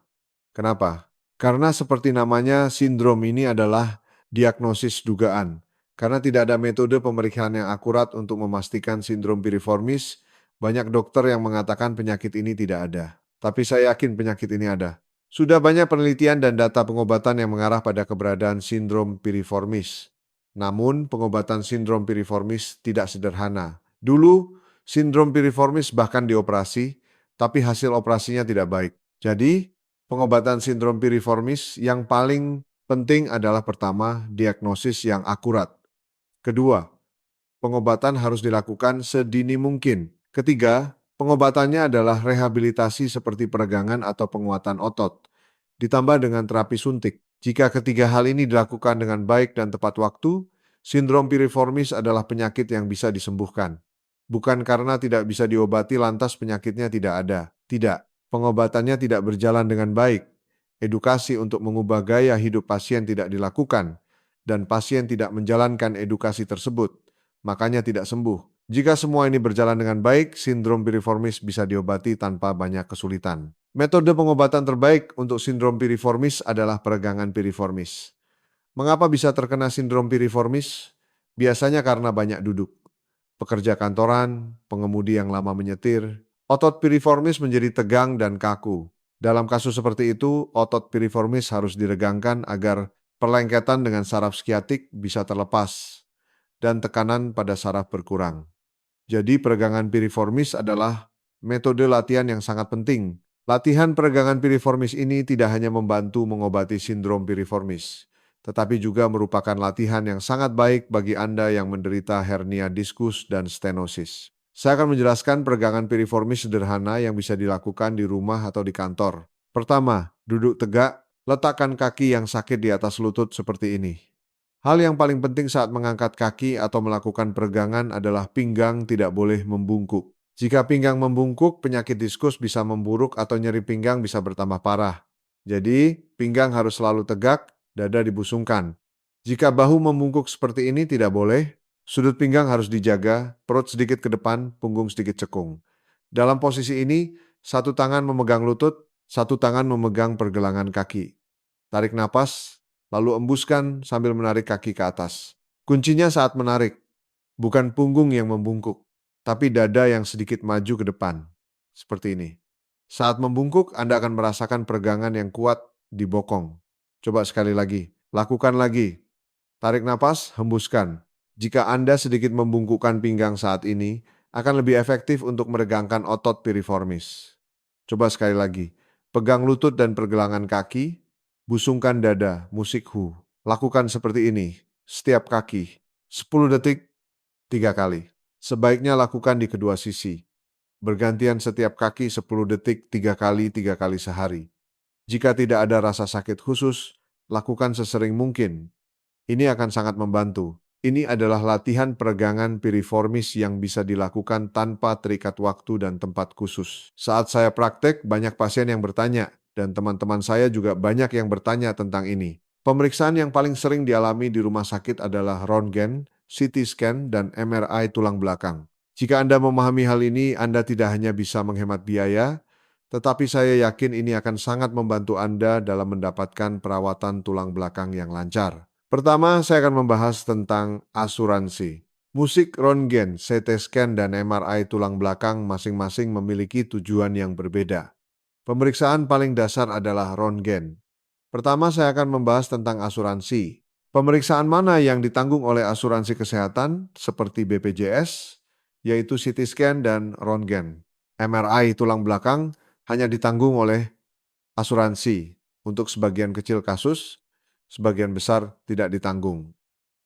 Speaker 1: Kenapa? Karena seperti namanya, sindrom ini adalah diagnosis dugaan. Karena tidak ada metode pemeriksaan yang akurat untuk memastikan sindrom piriformis, banyak dokter yang mengatakan penyakit ini tidak ada. Tapi saya yakin penyakit ini ada. Sudah banyak penelitian dan data pengobatan yang mengarah pada keberadaan sindrom piriformis. Namun, pengobatan sindrom piriformis tidak sederhana. Dulu, sindrom piriformis bahkan dioperasi, tapi hasil operasinya tidak baik. Jadi, pengobatan sindrom piriformis yang paling penting adalah pertama, diagnosis yang akurat. Kedua, pengobatan harus dilakukan sedini mungkin. Ketiga, pengobatannya adalah rehabilitasi seperti peregangan atau penguatan otot, ditambah dengan terapi suntik. Jika ketiga hal ini dilakukan dengan baik dan tepat waktu, sindrom piriformis adalah penyakit yang bisa disembuhkan. Bukan karena tidak bisa diobati lantas penyakitnya tidak ada. Tidak, pengobatannya tidak berjalan dengan baik. Edukasi untuk mengubah gaya hidup pasien tidak dilakukan, dan pasien tidak menjalankan edukasi tersebut. Makanya tidak sembuh. Jika semua ini berjalan dengan baik, sindrom piriformis bisa diobati tanpa banyak kesulitan. Metode pengobatan terbaik untuk sindrom piriformis adalah peregangan piriformis. Mengapa bisa terkena sindrom piriformis? Biasanya karena banyak duduk. Pekerja kantoran, pengemudi yang lama menyetir, otot piriformis menjadi tegang dan kaku. Dalam kasus seperti itu, otot piriformis harus diregangkan agar perlengketan dengan saraf skiatik bisa terlepas dan tekanan pada saraf berkurang. Jadi peregangan piriformis adalah metode latihan yang sangat penting. Latihan peregangan piriformis ini tidak hanya membantu mengobati sindrom piriformis, tetapi juga merupakan latihan yang sangat baik bagi Anda yang menderita hernia diskus dan stenosis. Saya akan menjelaskan peregangan piriformis sederhana yang bisa dilakukan di rumah atau di kantor. Pertama, duduk tegak, letakkan kaki yang sakit di atas lutut seperti ini. Hal yang paling penting saat mengangkat kaki atau melakukan peregangan adalah pinggang tidak boleh membungkuk. Jika pinggang membungkuk, penyakit diskus bisa memburuk atau nyeri pinggang bisa bertambah parah. Jadi, pinggang harus selalu tegak, dada dibusungkan. Jika bahu membungkuk seperti ini tidak boleh, sudut pinggang harus dijaga, perut sedikit ke depan, punggung sedikit cekung. Dalam posisi ini, satu tangan memegang lutut, satu tangan memegang pergelangan kaki. Tarik napas, lalu embuskan sambil menarik kaki ke atas. Kuncinya saat menarik, bukan punggung yang membungkuk, tapi dada yang sedikit maju ke depan. Seperti ini. Saat membungkuk, Anda akan merasakan peregangan yang kuat di bokong. Coba sekali lagi, lakukan lagi. Tarik napas, hembuskan. Jika Anda sedikit membungkukkan pinggang saat ini, akan lebih efektif untuk meregangkan otot piriformis. Coba sekali lagi, pegang lutut dan pergelangan kaki, busungkan dada, musik hu. Lakukan seperti ini, setiap kaki, 10 detik, 3 kali. Sebaiknya lakukan di kedua sisi. Bergantian setiap kaki 10 detik, 3 kali sehari. Jika tidak ada rasa sakit khusus, lakukan sesering mungkin. Ini akan sangat membantu. Ini adalah latihan peregangan piriformis yang bisa dilakukan tanpa terikat waktu dan tempat khusus. Saat saya praktek, banyak pasien yang bertanya, dan teman-teman saya juga banyak yang bertanya tentang ini. Pemeriksaan yang paling sering dialami di rumah sakit adalah röntgen, CT scan, dan MRI tulang belakang. Jika Anda memahami hal ini, Anda tidak hanya bisa menghemat biaya, tetapi saya yakin ini akan sangat membantu Anda dalam mendapatkan perawatan tulang belakang yang lancar. Pertama, saya akan membahas tentang asuransi. Musik röntgen, CT scan, dan MRI tulang belakang masing-masing memiliki tujuan yang berbeda. Pemeriksaan paling dasar adalah röntgen. Pertama, saya akan membahas tentang asuransi. Pemeriksaan mana yang ditanggung oleh asuransi kesehatan seperti BPJS, yaitu CT scan dan röntgen. MRI tulang belakang hanya ditanggung oleh asuransi. Untuk sebagian kecil kasus, sebagian besar tidak ditanggung.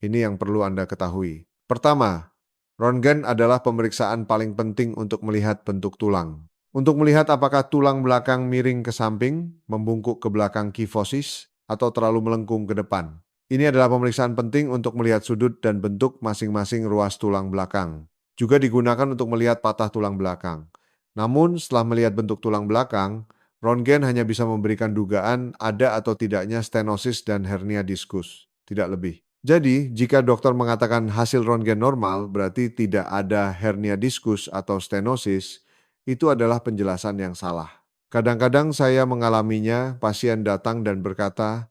Speaker 1: Ini yang perlu Anda ketahui. Pertama, röntgen adalah pemeriksaan paling penting untuk melihat bentuk tulang. Untuk melihat apakah tulang belakang miring ke samping, membungkuk ke belakang kifosis, atau terlalu melengkung ke depan. Ini adalah pemeriksaan penting untuk melihat sudut dan bentuk masing-masing ruas tulang belakang. Juga digunakan untuk melihat patah tulang belakang. Namun, setelah melihat bentuk tulang belakang, röntgen hanya bisa memberikan dugaan ada atau tidaknya stenosis dan hernia diskus, tidak lebih. Jadi, jika dokter mengatakan hasil röntgen normal, berarti tidak ada hernia diskus atau stenosis, itu adalah penjelasan yang salah. Kadang-kadang saya mengalaminya, pasien datang dan berkata,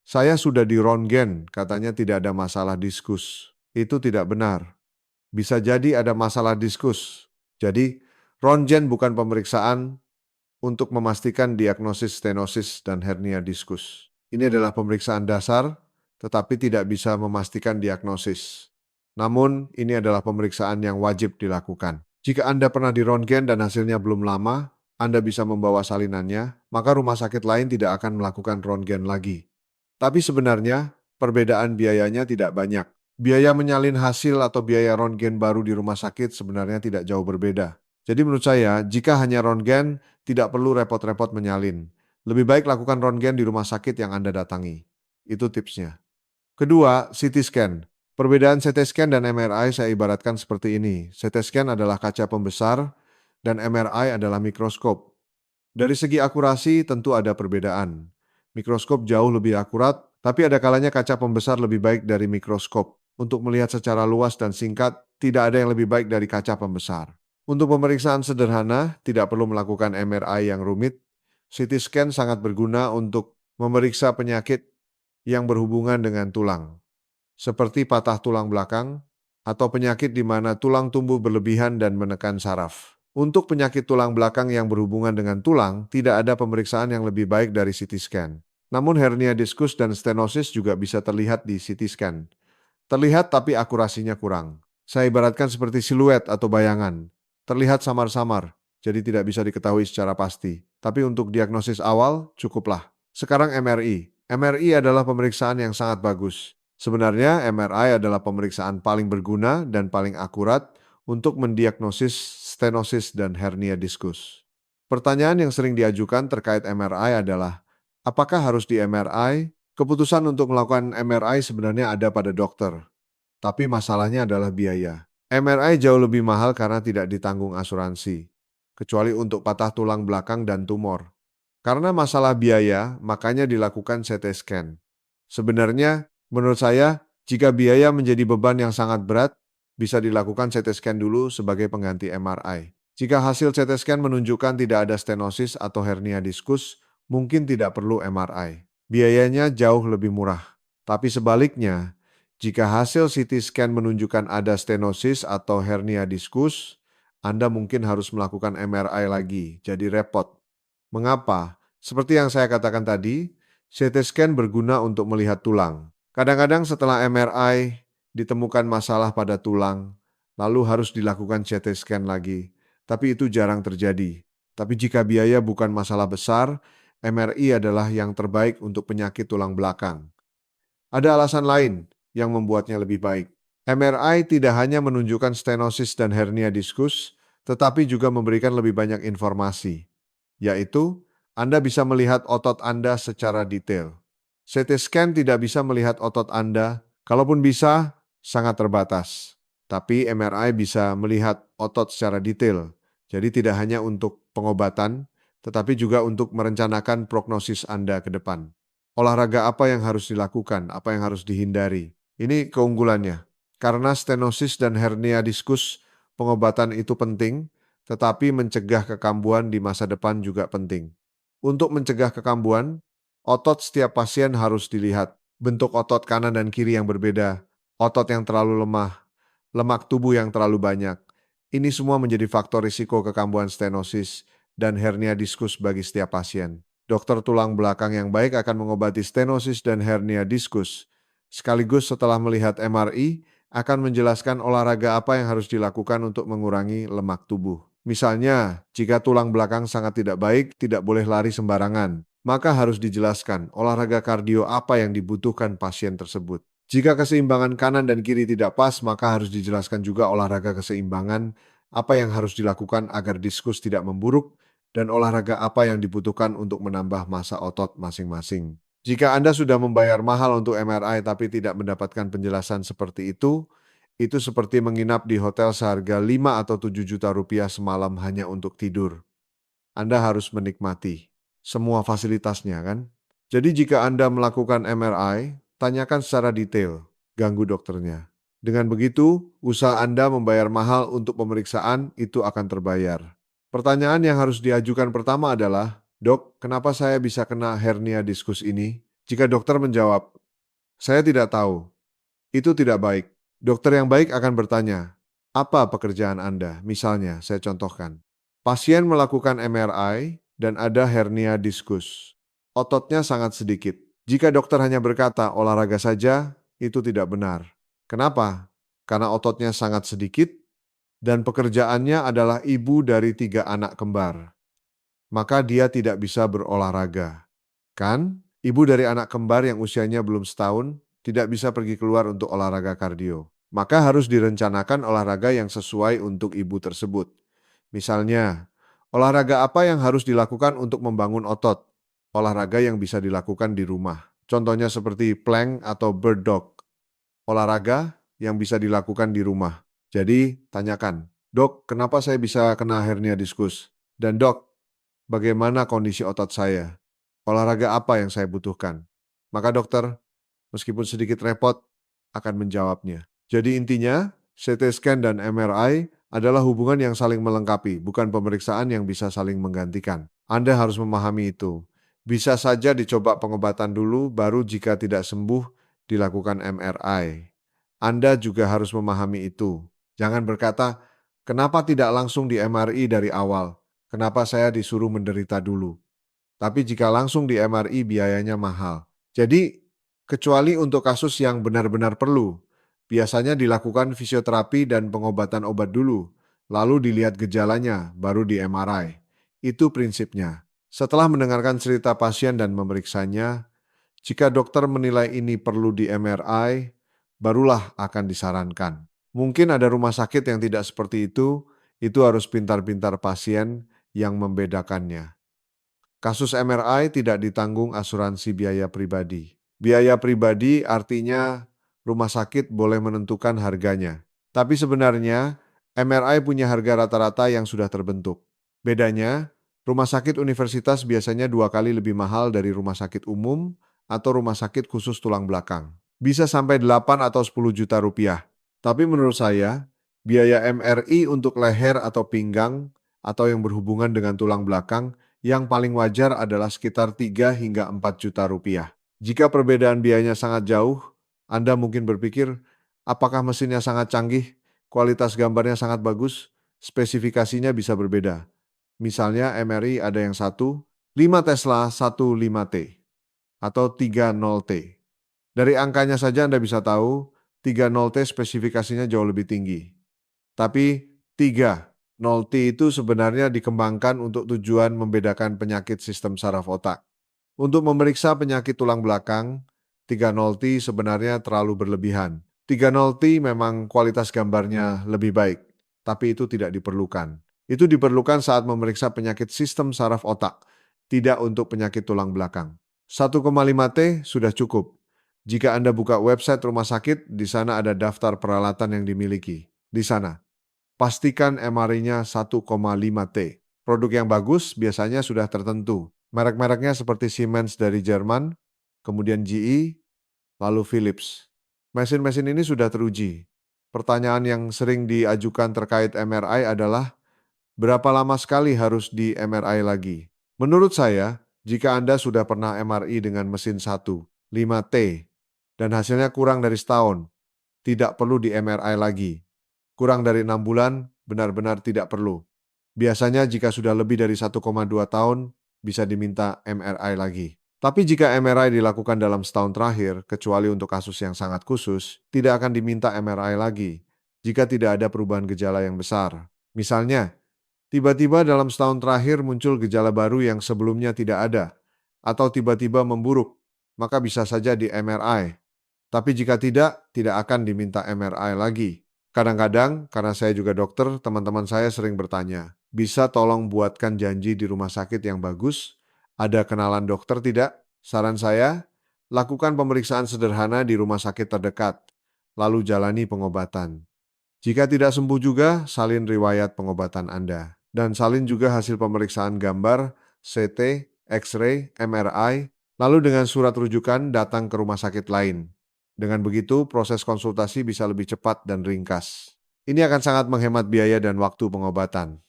Speaker 1: "Saya sudah di röntgen, katanya tidak ada masalah diskus." Itu tidak benar. Bisa jadi ada masalah diskus. Jadi, röntgen bukan pemeriksaan untuk memastikan diagnosis stenosis dan hernia diskus. Ini adalah pemeriksaan dasar, tetapi tidak bisa memastikan diagnosis. Namun, ini adalah pemeriksaan yang wajib dilakukan. Jika Anda pernah di röntgen dan hasilnya belum lama, Anda bisa membawa salinannya, maka rumah sakit lain tidak akan melakukan röntgen lagi. Tapi sebenarnya, perbedaan biayanya tidak banyak. Biaya menyalin hasil atau biaya röntgen baru di rumah sakit sebenarnya tidak jauh berbeda. Jadi menurut saya, jika hanya röntgen, tidak perlu repot-repot menyalin. Lebih baik lakukan röntgen di rumah sakit yang Anda datangi. Itu tipsnya. Kedua, CT scan. Perbedaan CT scan dan MRI saya ibaratkan seperti ini. CT scan adalah kaca pembesar dan MRI adalah mikroskop. Dari segi akurasi tentu ada perbedaan. Mikroskop jauh lebih akurat, tapi ada kalanya kaca pembesar lebih baik dari mikroskop. Untuk melihat secara luas dan singkat, tidak ada yang lebih baik dari kaca pembesar. Untuk pemeriksaan sederhana, tidak perlu melakukan MRI yang rumit. CT scan sangat berguna untuk memeriksa penyakit yang berhubungan dengan tulang, seperti patah tulang belakang atau penyakit di mana tulang tumbuh berlebihan dan menekan saraf. Untuk penyakit tulang belakang yang berhubungan dengan tulang, tidak ada pemeriksaan yang lebih baik dari CT scan. Namun hernia diskus dan stenosis juga bisa terlihat di CT scan. Terlihat tapi akurasinya kurang. Saya ibaratkan seperti siluet atau bayangan. Terlihat samar-samar, jadi tidak bisa diketahui secara pasti. Tapi untuk diagnosis awal, cukuplah. Sekarang MRI. MRI adalah pemeriksaan yang sangat bagus. Sebenarnya MRI adalah pemeriksaan paling berguna dan paling akurat untuk mendiagnosis stenosis dan hernia diskus. Pertanyaan yang sering diajukan terkait MRI adalah, apakah harus di MRI? Keputusan untuk melakukan MRI sebenarnya ada pada dokter, tapi masalahnya adalah biaya. MRI jauh lebih mahal karena tidak ditanggung asuransi, kecuali untuk patah tulang belakang dan tumor. Karena masalah biaya, makanya dilakukan CT scan. Sebenarnya, menurut saya, jika biaya menjadi beban yang sangat berat, bisa dilakukan CT scan dulu sebagai pengganti MRI. Jika hasil CT scan menunjukkan tidak ada stenosis atau hernia diskus, mungkin tidak perlu MRI. Biayanya jauh lebih murah. Tapi sebaliknya, jika hasil CT scan menunjukkan ada stenosis atau hernia diskus, Anda mungkin harus melakukan MRI lagi, jadi repot. Mengapa? Seperti yang saya katakan tadi, CT scan berguna untuk melihat tulang. Kadang-kadang setelah MRI ditemukan masalah pada tulang, lalu harus dilakukan CT scan lagi. Tapi itu jarang terjadi. Tapi jika biaya bukan masalah besar, MRI adalah yang terbaik untuk penyakit tulang belakang. Ada alasan lain yang membuatnya lebih baik. MRI tidak hanya menunjukkan stenosis dan hernia diskus, tetapi juga memberikan lebih banyak informasi, yaitu Anda bisa melihat otot Anda secara detail. CT scan tidak bisa melihat otot Anda, kalaupun bisa, sangat terbatas. Tapi MRI bisa melihat otot secara detail, jadi tidak hanya untuk pengobatan, tetapi juga untuk merencanakan prognosis Anda ke depan. Olahraga apa yang harus dilakukan, apa yang harus dihindari. Ini keunggulannya. Karena stenosis dan hernia diskus, pengobatan itu penting, tetapi mencegah kekambuhan di masa depan juga penting. Untuk mencegah kekambuhan, otot setiap pasien harus dilihat. Bentuk otot kanan dan kiri yang berbeda, otot yang terlalu lemah, lemak tubuh yang terlalu banyak. Ini semua menjadi faktor risiko kekambuhan stenosis dan hernia diskus bagi setiap pasien. Dokter tulang belakang yang baik akan mengobati stenosis dan hernia diskus. Sekaligus setelah melihat MRI, akan menjelaskan olahraga apa yang harus dilakukan untuk mengurangi lemak tubuh. Misalnya, jika tulang belakang sangat tidak baik, tidak boleh lari sembarangan, maka harus dijelaskan olahraga kardio apa yang dibutuhkan pasien tersebut. Jika keseimbangan kanan dan kiri tidak pas, maka harus dijelaskan juga olahraga keseimbangan apa yang harus dilakukan agar diskus tidak memburuk dan olahraga apa yang dibutuhkan untuk menambah massa otot masing-masing. Jika Anda sudah membayar mahal untuk MRI tapi tidak mendapatkan penjelasan seperti itu seperti menginap di hotel seharga 5 atau 7 juta rupiah semalam hanya untuk tidur. Anda harus menikmati semua fasilitasnya kan? Jadi jika Anda melakukan MRI, tanyakan secara detail, ganggu dokternya. Dengan begitu, usaha Anda membayar mahal untuk pemeriksaan itu akan terbayar. Pertanyaan yang harus diajukan pertama adalah, "Dok, kenapa saya bisa kena hernia diskus ini?" Jika dokter menjawab, "Saya tidak tahu," itu tidak baik. Dokter yang baik akan bertanya, "Apa pekerjaan Anda?" Misalnya, saya contohkan. Pasien melakukan MRI dan ada hernia diskus. Ototnya sangat sedikit. Jika dokter hanya berkata olahraga saja, itu tidak benar. Kenapa? Karena ototnya sangat sedikit dan pekerjaannya adalah ibu dari 3 anak kembar. Maka dia tidak bisa berolahraga. Kan? Ibu dari anak kembar yang usianya belum setahun tidak bisa pergi keluar untuk olahraga kardio. Maka harus direncanakan olahraga yang sesuai untuk ibu tersebut. Misalnya, olahraga apa yang harus dilakukan untuk membangun otot? Olahraga yang bisa dilakukan di rumah. Contohnya seperti plank atau bird dog. Olahraga yang bisa dilakukan di rumah. Jadi, tanyakan, "Dok, kenapa saya bisa kena hernia diskus?" Dan dok, bagaimana kondisi otot saya? Olahraga apa yang saya butuhkan? Maka dokter, meskipun sedikit repot, akan menjawabnya. Jadi intinya, CT scan dan MRI adalah hubungan yang saling melengkapi, bukan pemeriksaan yang bisa saling menggantikan. Anda harus memahami itu. Bisa saja dicoba pengobatan dulu, baru jika tidak sembuh, dilakukan MRI. Anda juga harus memahami itu. Jangan berkata, "Kenapa tidak langsung di MRI dari awal? Kenapa saya disuruh menderita dulu?" Tapi jika langsung di MRI biayanya mahal. Jadi, kecuali untuk kasus yang benar-benar perlu, biasanya dilakukan fisioterapi dan pengobatan obat dulu, lalu dilihat gejalanya, baru di MRI. Itu prinsipnya. Setelah mendengarkan cerita pasien dan memeriksanya, jika dokter menilai ini perlu di MRI, barulah akan disarankan. Mungkin ada rumah sakit yang tidak seperti itu harus pintar-pintar pasien yang membedakannya. Kasus MRI tidak ditanggung asuransi biaya pribadi. Biaya pribadi artinya rumah sakit boleh menentukan harganya. Tapi sebenarnya MRI punya harga rata-rata yang sudah terbentuk. Bedanya, rumah sakit universitas biasanya 2 kali lebih mahal dari rumah sakit umum atau rumah sakit khusus tulang belakang. Bisa sampai 8 atau 10 juta rupiah. Tapi menurut saya, biaya MRI untuk leher atau pinggang atau yang berhubungan dengan tulang belakang yang paling wajar adalah sekitar 3 hingga 4 juta rupiah. Jika perbedaan biayanya sangat jauh, Anda mungkin berpikir, apakah mesinnya sangat canggih, kualitas gambarnya sangat bagus, spesifikasinya bisa berbeda. Misalnya MRI ada yang 5 Tesla 15T atau 30T. Dari angkanya saja Anda bisa tahu 30T spesifikasinya jauh lebih tinggi. Tapi 30T itu sebenarnya dikembangkan untuk tujuan membedakan penyakit sistem saraf otak. Untuk memeriksa penyakit tulang belakang, 30T sebenarnya terlalu berlebihan. 30T memang kualitas gambarnya lebih baik, tapi itu tidak diperlukan. Itu diperlukan saat memeriksa penyakit sistem saraf otak, tidak untuk penyakit tulang belakang. 1,5T sudah cukup. Jika Anda buka website rumah sakit, di sana ada daftar peralatan yang dimiliki. Di sana, pastikan MRI-nya 1,5T. Produk yang bagus biasanya sudah tertentu. Merek-mereknya seperti Siemens dari Jerman, kemudian GE, lalu Philips. Mesin-mesin ini sudah teruji. Pertanyaan yang sering diajukan terkait MRI adalah, berapa lama sekali harus di MRI lagi? Menurut saya, jika Anda sudah pernah MRI dengan mesin 5T dan hasilnya kurang dari setahun, tidak perlu di MRI lagi. Kurang dari 6 bulan, benar-benar tidak perlu. Biasanya jika sudah lebih dari 1,2 tahun, bisa diminta MRI lagi. Tapi jika MRI dilakukan dalam setahun terakhir, kecuali untuk kasus yang sangat khusus, tidak akan diminta MRI lagi jika tidak ada perubahan gejala yang besar. Misalnya, tiba-tiba dalam setahun terakhir muncul gejala baru yang sebelumnya tidak ada, atau tiba-tiba memburuk, maka bisa saja di MRI. Tapi jika tidak akan diminta MRI lagi. Kadang-kadang, karena saya juga dokter, teman-teman saya sering bertanya, bisa tolong buatkan janji di rumah sakit yang bagus? Ada kenalan dokter tidak? Saran saya, lakukan pemeriksaan sederhana di rumah sakit terdekat, lalu jalani pengobatan. Jika tidak sembuh juga, salin riwayat pengobatan Anda. Dan salin juga hasil pemeriksaan gambar, CT, X-ray, MRI, lalu dengan surat rujukan datang ke rumah sakit lain. Dengan begitu, proses konsultasi bisa lebih cepat dan ringkas. Ini akan sangat menghemat biaya dan waktu pengobatan.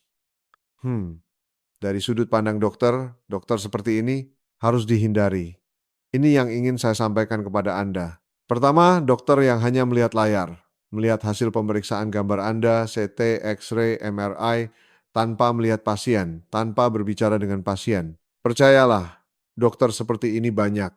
Speaker 1: Dari sudut pandang dokter, dokter seperti ini harus dihindari. Ini yang ingin saya sampaikan kepada Anda. Pertama, dokter yang hanya melihat layar, melihat hasil pemeriksaan gambar Anda, CT, X-ray, MRI, tanpa melihat pasien, tanpa berbicara dengan pasien. Percayalah, dokter seperti ini banyak.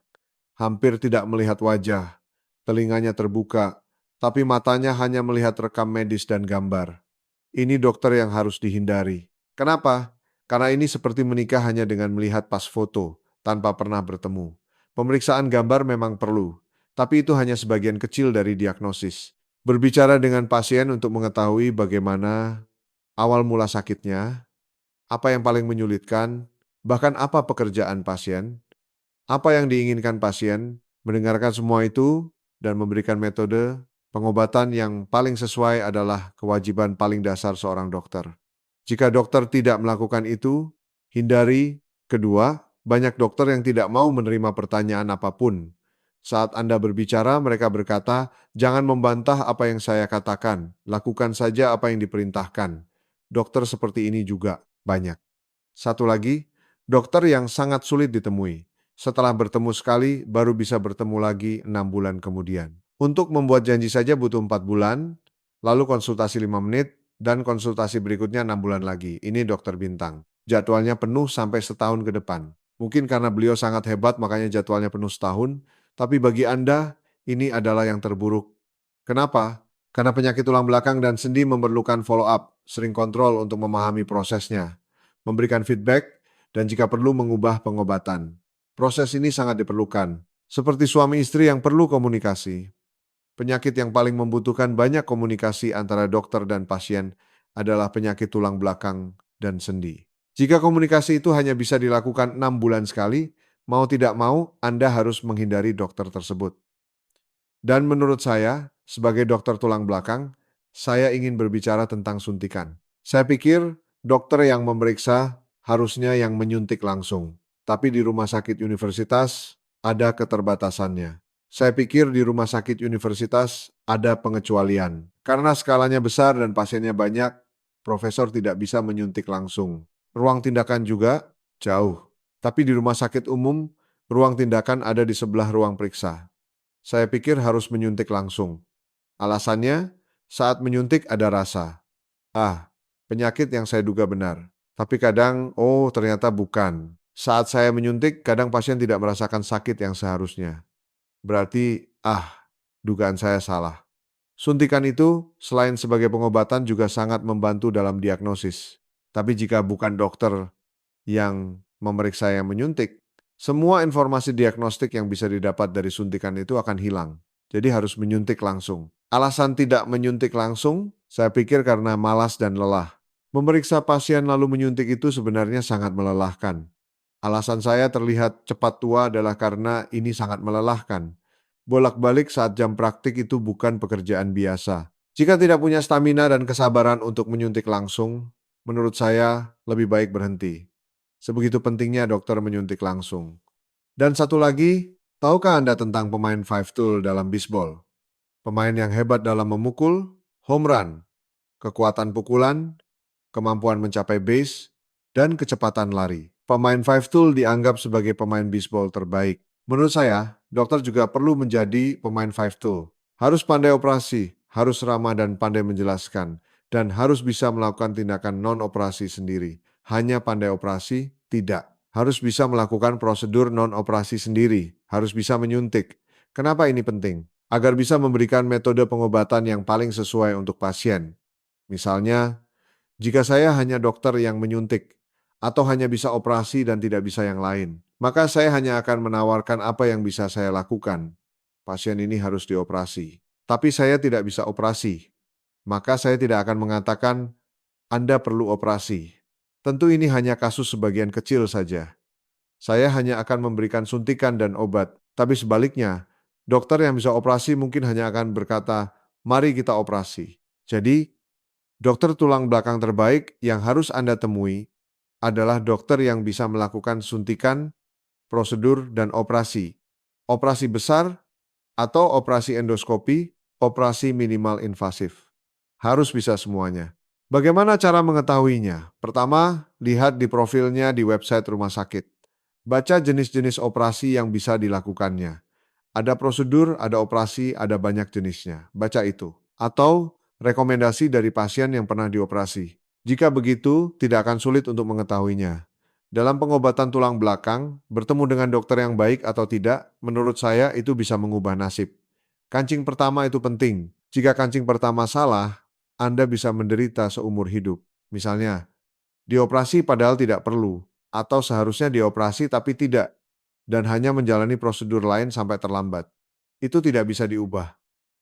Speaker 1: Hampir tidak melihat wajah, telinganya terbuka, tapi matanya hanya melihat rekam medis dan gambar. Ini dokter yang harus dihindari. Kenapa? Karena ini seperti menikah hanya dengan melihat pas foto, tanpa pernah bertemu. Pemeriksaan gambar memang perlu, tapi itu hanya sebagian kecil dari diagnosis. Berbicara dengan pasien untuk mengetahui bagaimana awal mula sakitnya, apa yang paling menyulitkan, bahkan apa pekerjaan pasien, apa yang diinginkan pasien, mendengarkan semua itu, dan memberikan metode pengobatan yang paling sesuai adalah kewajiban paling dasar seorang dokter. Jika dokter tidak melakukan itu, hindari. Kedua, banyak dokter yang tidak mau menerima pertanyaan apapun. Saat Anda berbicara, mereka berkata, jangan membantah apa yang saya katakan, lakukan saja apa yang diperintahkan. Dokter seperti ini juga banyak. Satu lagi, dokter yang sangat sulit ditemui. Setelah bertemu sekali, baru bisa bertemu lagi 6 bulan kemudian. Untuk membuat janji saja butuh 4 bulan, lalu konsultasi 5 menit, dan konsultasi berikutnya 6 bulan lagi. Ini dokter bintang. Jadwalnya penuh sampai setahun ke depan. Mungkin karena beliau sangat hebat, makanya jadwalnya penuh setahun. Tapi bagi Anda, ini adalah yang terburuk. Kenapa? Karena penyakit tulang belakang dan sendi memerlukan follow-up, sering kontrol untuk memahami prosesnya, memberikan feedback, dan jika perlu mengubah pengobatan. Proses ini sangat diperlukan. Seperti suami istri yang perlu komunikasi. Penyakit yang paling membutuhkan banyak komunikasi antara dokter dan pasien adalah penyakit tulang belakang dan sendi. Jika komunikasi itu hanya bisa dilakukan 6 bulan sekali, mau tidak mau Anda harus menghindari dokter tersebut. Dan menurut saya, sebagai dokter tulang belakang, saya ingin berbicara tentang suntikan. Saya pikir dokter yang memeriksa harusnya yang menyuntik langsung. Tapi di rumah sakit universitas ada keterbatasannya. Saya pikir di rumah sakit universitas ada pengecualian. Karena skalanya besar dan pasiennya banyak, profesor tidak bisa menyuntik langsung. Ruang tindakan juga jauh. Tapi di rumah sakit umum, ruang tindakan ada di sebelah ruang periksa. Saya pikir harus menyuntik langsung. Alasannya, saat menyuntik ada rasa. Penyakit yang saya duga benar. Tapi kadang, ternyata bukan. Saat saya menyuntik, kadang pasien tidak merasakan sakit yang seharusnya. Berarti, dugaan saya salah. Suntikan itu, selain sebagai pengobatan, juga sangat membantu dalam diagnosis. Tapi jika bukan dokter yang memeriksa yang menyuntik, semua informasi diagnostik yang bisa didapat dari suntikan itu akan hilang. Jadi harus menyuntik langsung. Alasan tidak menyuntik langsung, saya pikir karena malas dan lelah. Memeriksa pasien lalu menyuntik itu sebenarnya sangat melelahkan. Alasan saya terlihat cepat tua adalah karena ini sangat melelahkan. Bolak-balik saat jam praktik itu bukan pekerjaan biasa. Jika tidak punya stamina dan kesabaran untuk menyuntik langsung, Menurut saya, lebih baik berhenti. Sebegitu pentingnya dokter menyuntik langsung. Dan satu lagi, tahukah Anda tentang pemain five tool dalam bisbol? Pemain yang hebat dalam memukul, home run, kekuatan pukulan, kemampuan mencapai base, dan kecepatan lari. Pemain five tool dianggap sebagai pemain bisbol terbaik. Menurut saya, dokter juga perlu menjadi pemain five tool. Harus pandai operasi, harus ramah dan pandai menjelaskan, dan harus bisa melakukan tindakan non-operasi sendiri. Hanya pandai operasi, tidak. Harus bisa melakukan prosedur non-operasi sendiri, harus bisa menyuntik. Kenapa ini penting? Agar bisa memberikan metode pengobatan yang paling sesuai untuk pasien. Misalnya, jika saya hanya dokter yang menyuntik, atau hanya bisa operasi dan tidak bisa yang lain, maka saya hanya akan menawarkan apa yang bisa saya lakukan. Pasien ini harus dioperasi. Tapi saya tidak bisa operasi, maka saya tidak akan mengatakan, Anda perlu operasi. Tentu ini hanya kasus sebagian kecil saja. Saya hanya akan memberikan suntikan dan obat. Tapi sebaliknya, dokter yang bisa operasi mungkin hanya akan berkata, mari kita operasi. Jadi, dokter tulang belakang terbaik yang harus Anda temui adalah dokter yang bisa melakukan suntikan, prosedur, dan operasi. Operasi besar atau operasi endoskopi, operasi minimal invasif. Harus bisa semuanya. Bagaimana cara mengetahuinya? Pertama, lihat di profilnya di website rumah sakit. Baca jenis-jenis operasi yang bisa dilakukannya. Ada prosedur, ada operasi, ada banyak jenisnya. Baca itu. Atau rekomendasi dari pasien yang pernah dioperasi. Jika begitu, tidak akan sulit untuk mengetahuinya. Dalam pengobatan tulang belakang, bertemu dengan dokter yang baik atau tidak, menurut saya itu bisa mengubah nasib. Kancing pertama itu penting. Jika kancing pertama salah, Anda bisa menderita seumur hidup. Misalnya, dioperasi padahal tidak perlu, atau seharusnya dioperasi tapi tidak, dan hanya menjalani prosedur lain sampai terlambat. Itu tidak bisa diubah.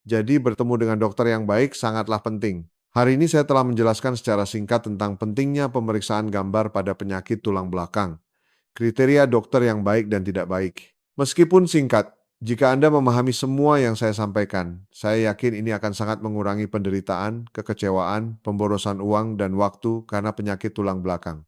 Speaker 1: Jadi bertemu dengan dokter yang baik sangatlah penting. Hari ini saya telah menjelaskan secara singkat tentang pentingnya pemeriksaan gambar pada penyakit tulang belakang, kriteria dokter yang baik dan tidak baik. Meskipun singkat, jika Anda memahami semua yang saya sampaikan, saya yakin ini akan sangat mengurangi penderitaan, kekecewaan, pemborosan uang, dan waktu karena penyakit tulang belakang.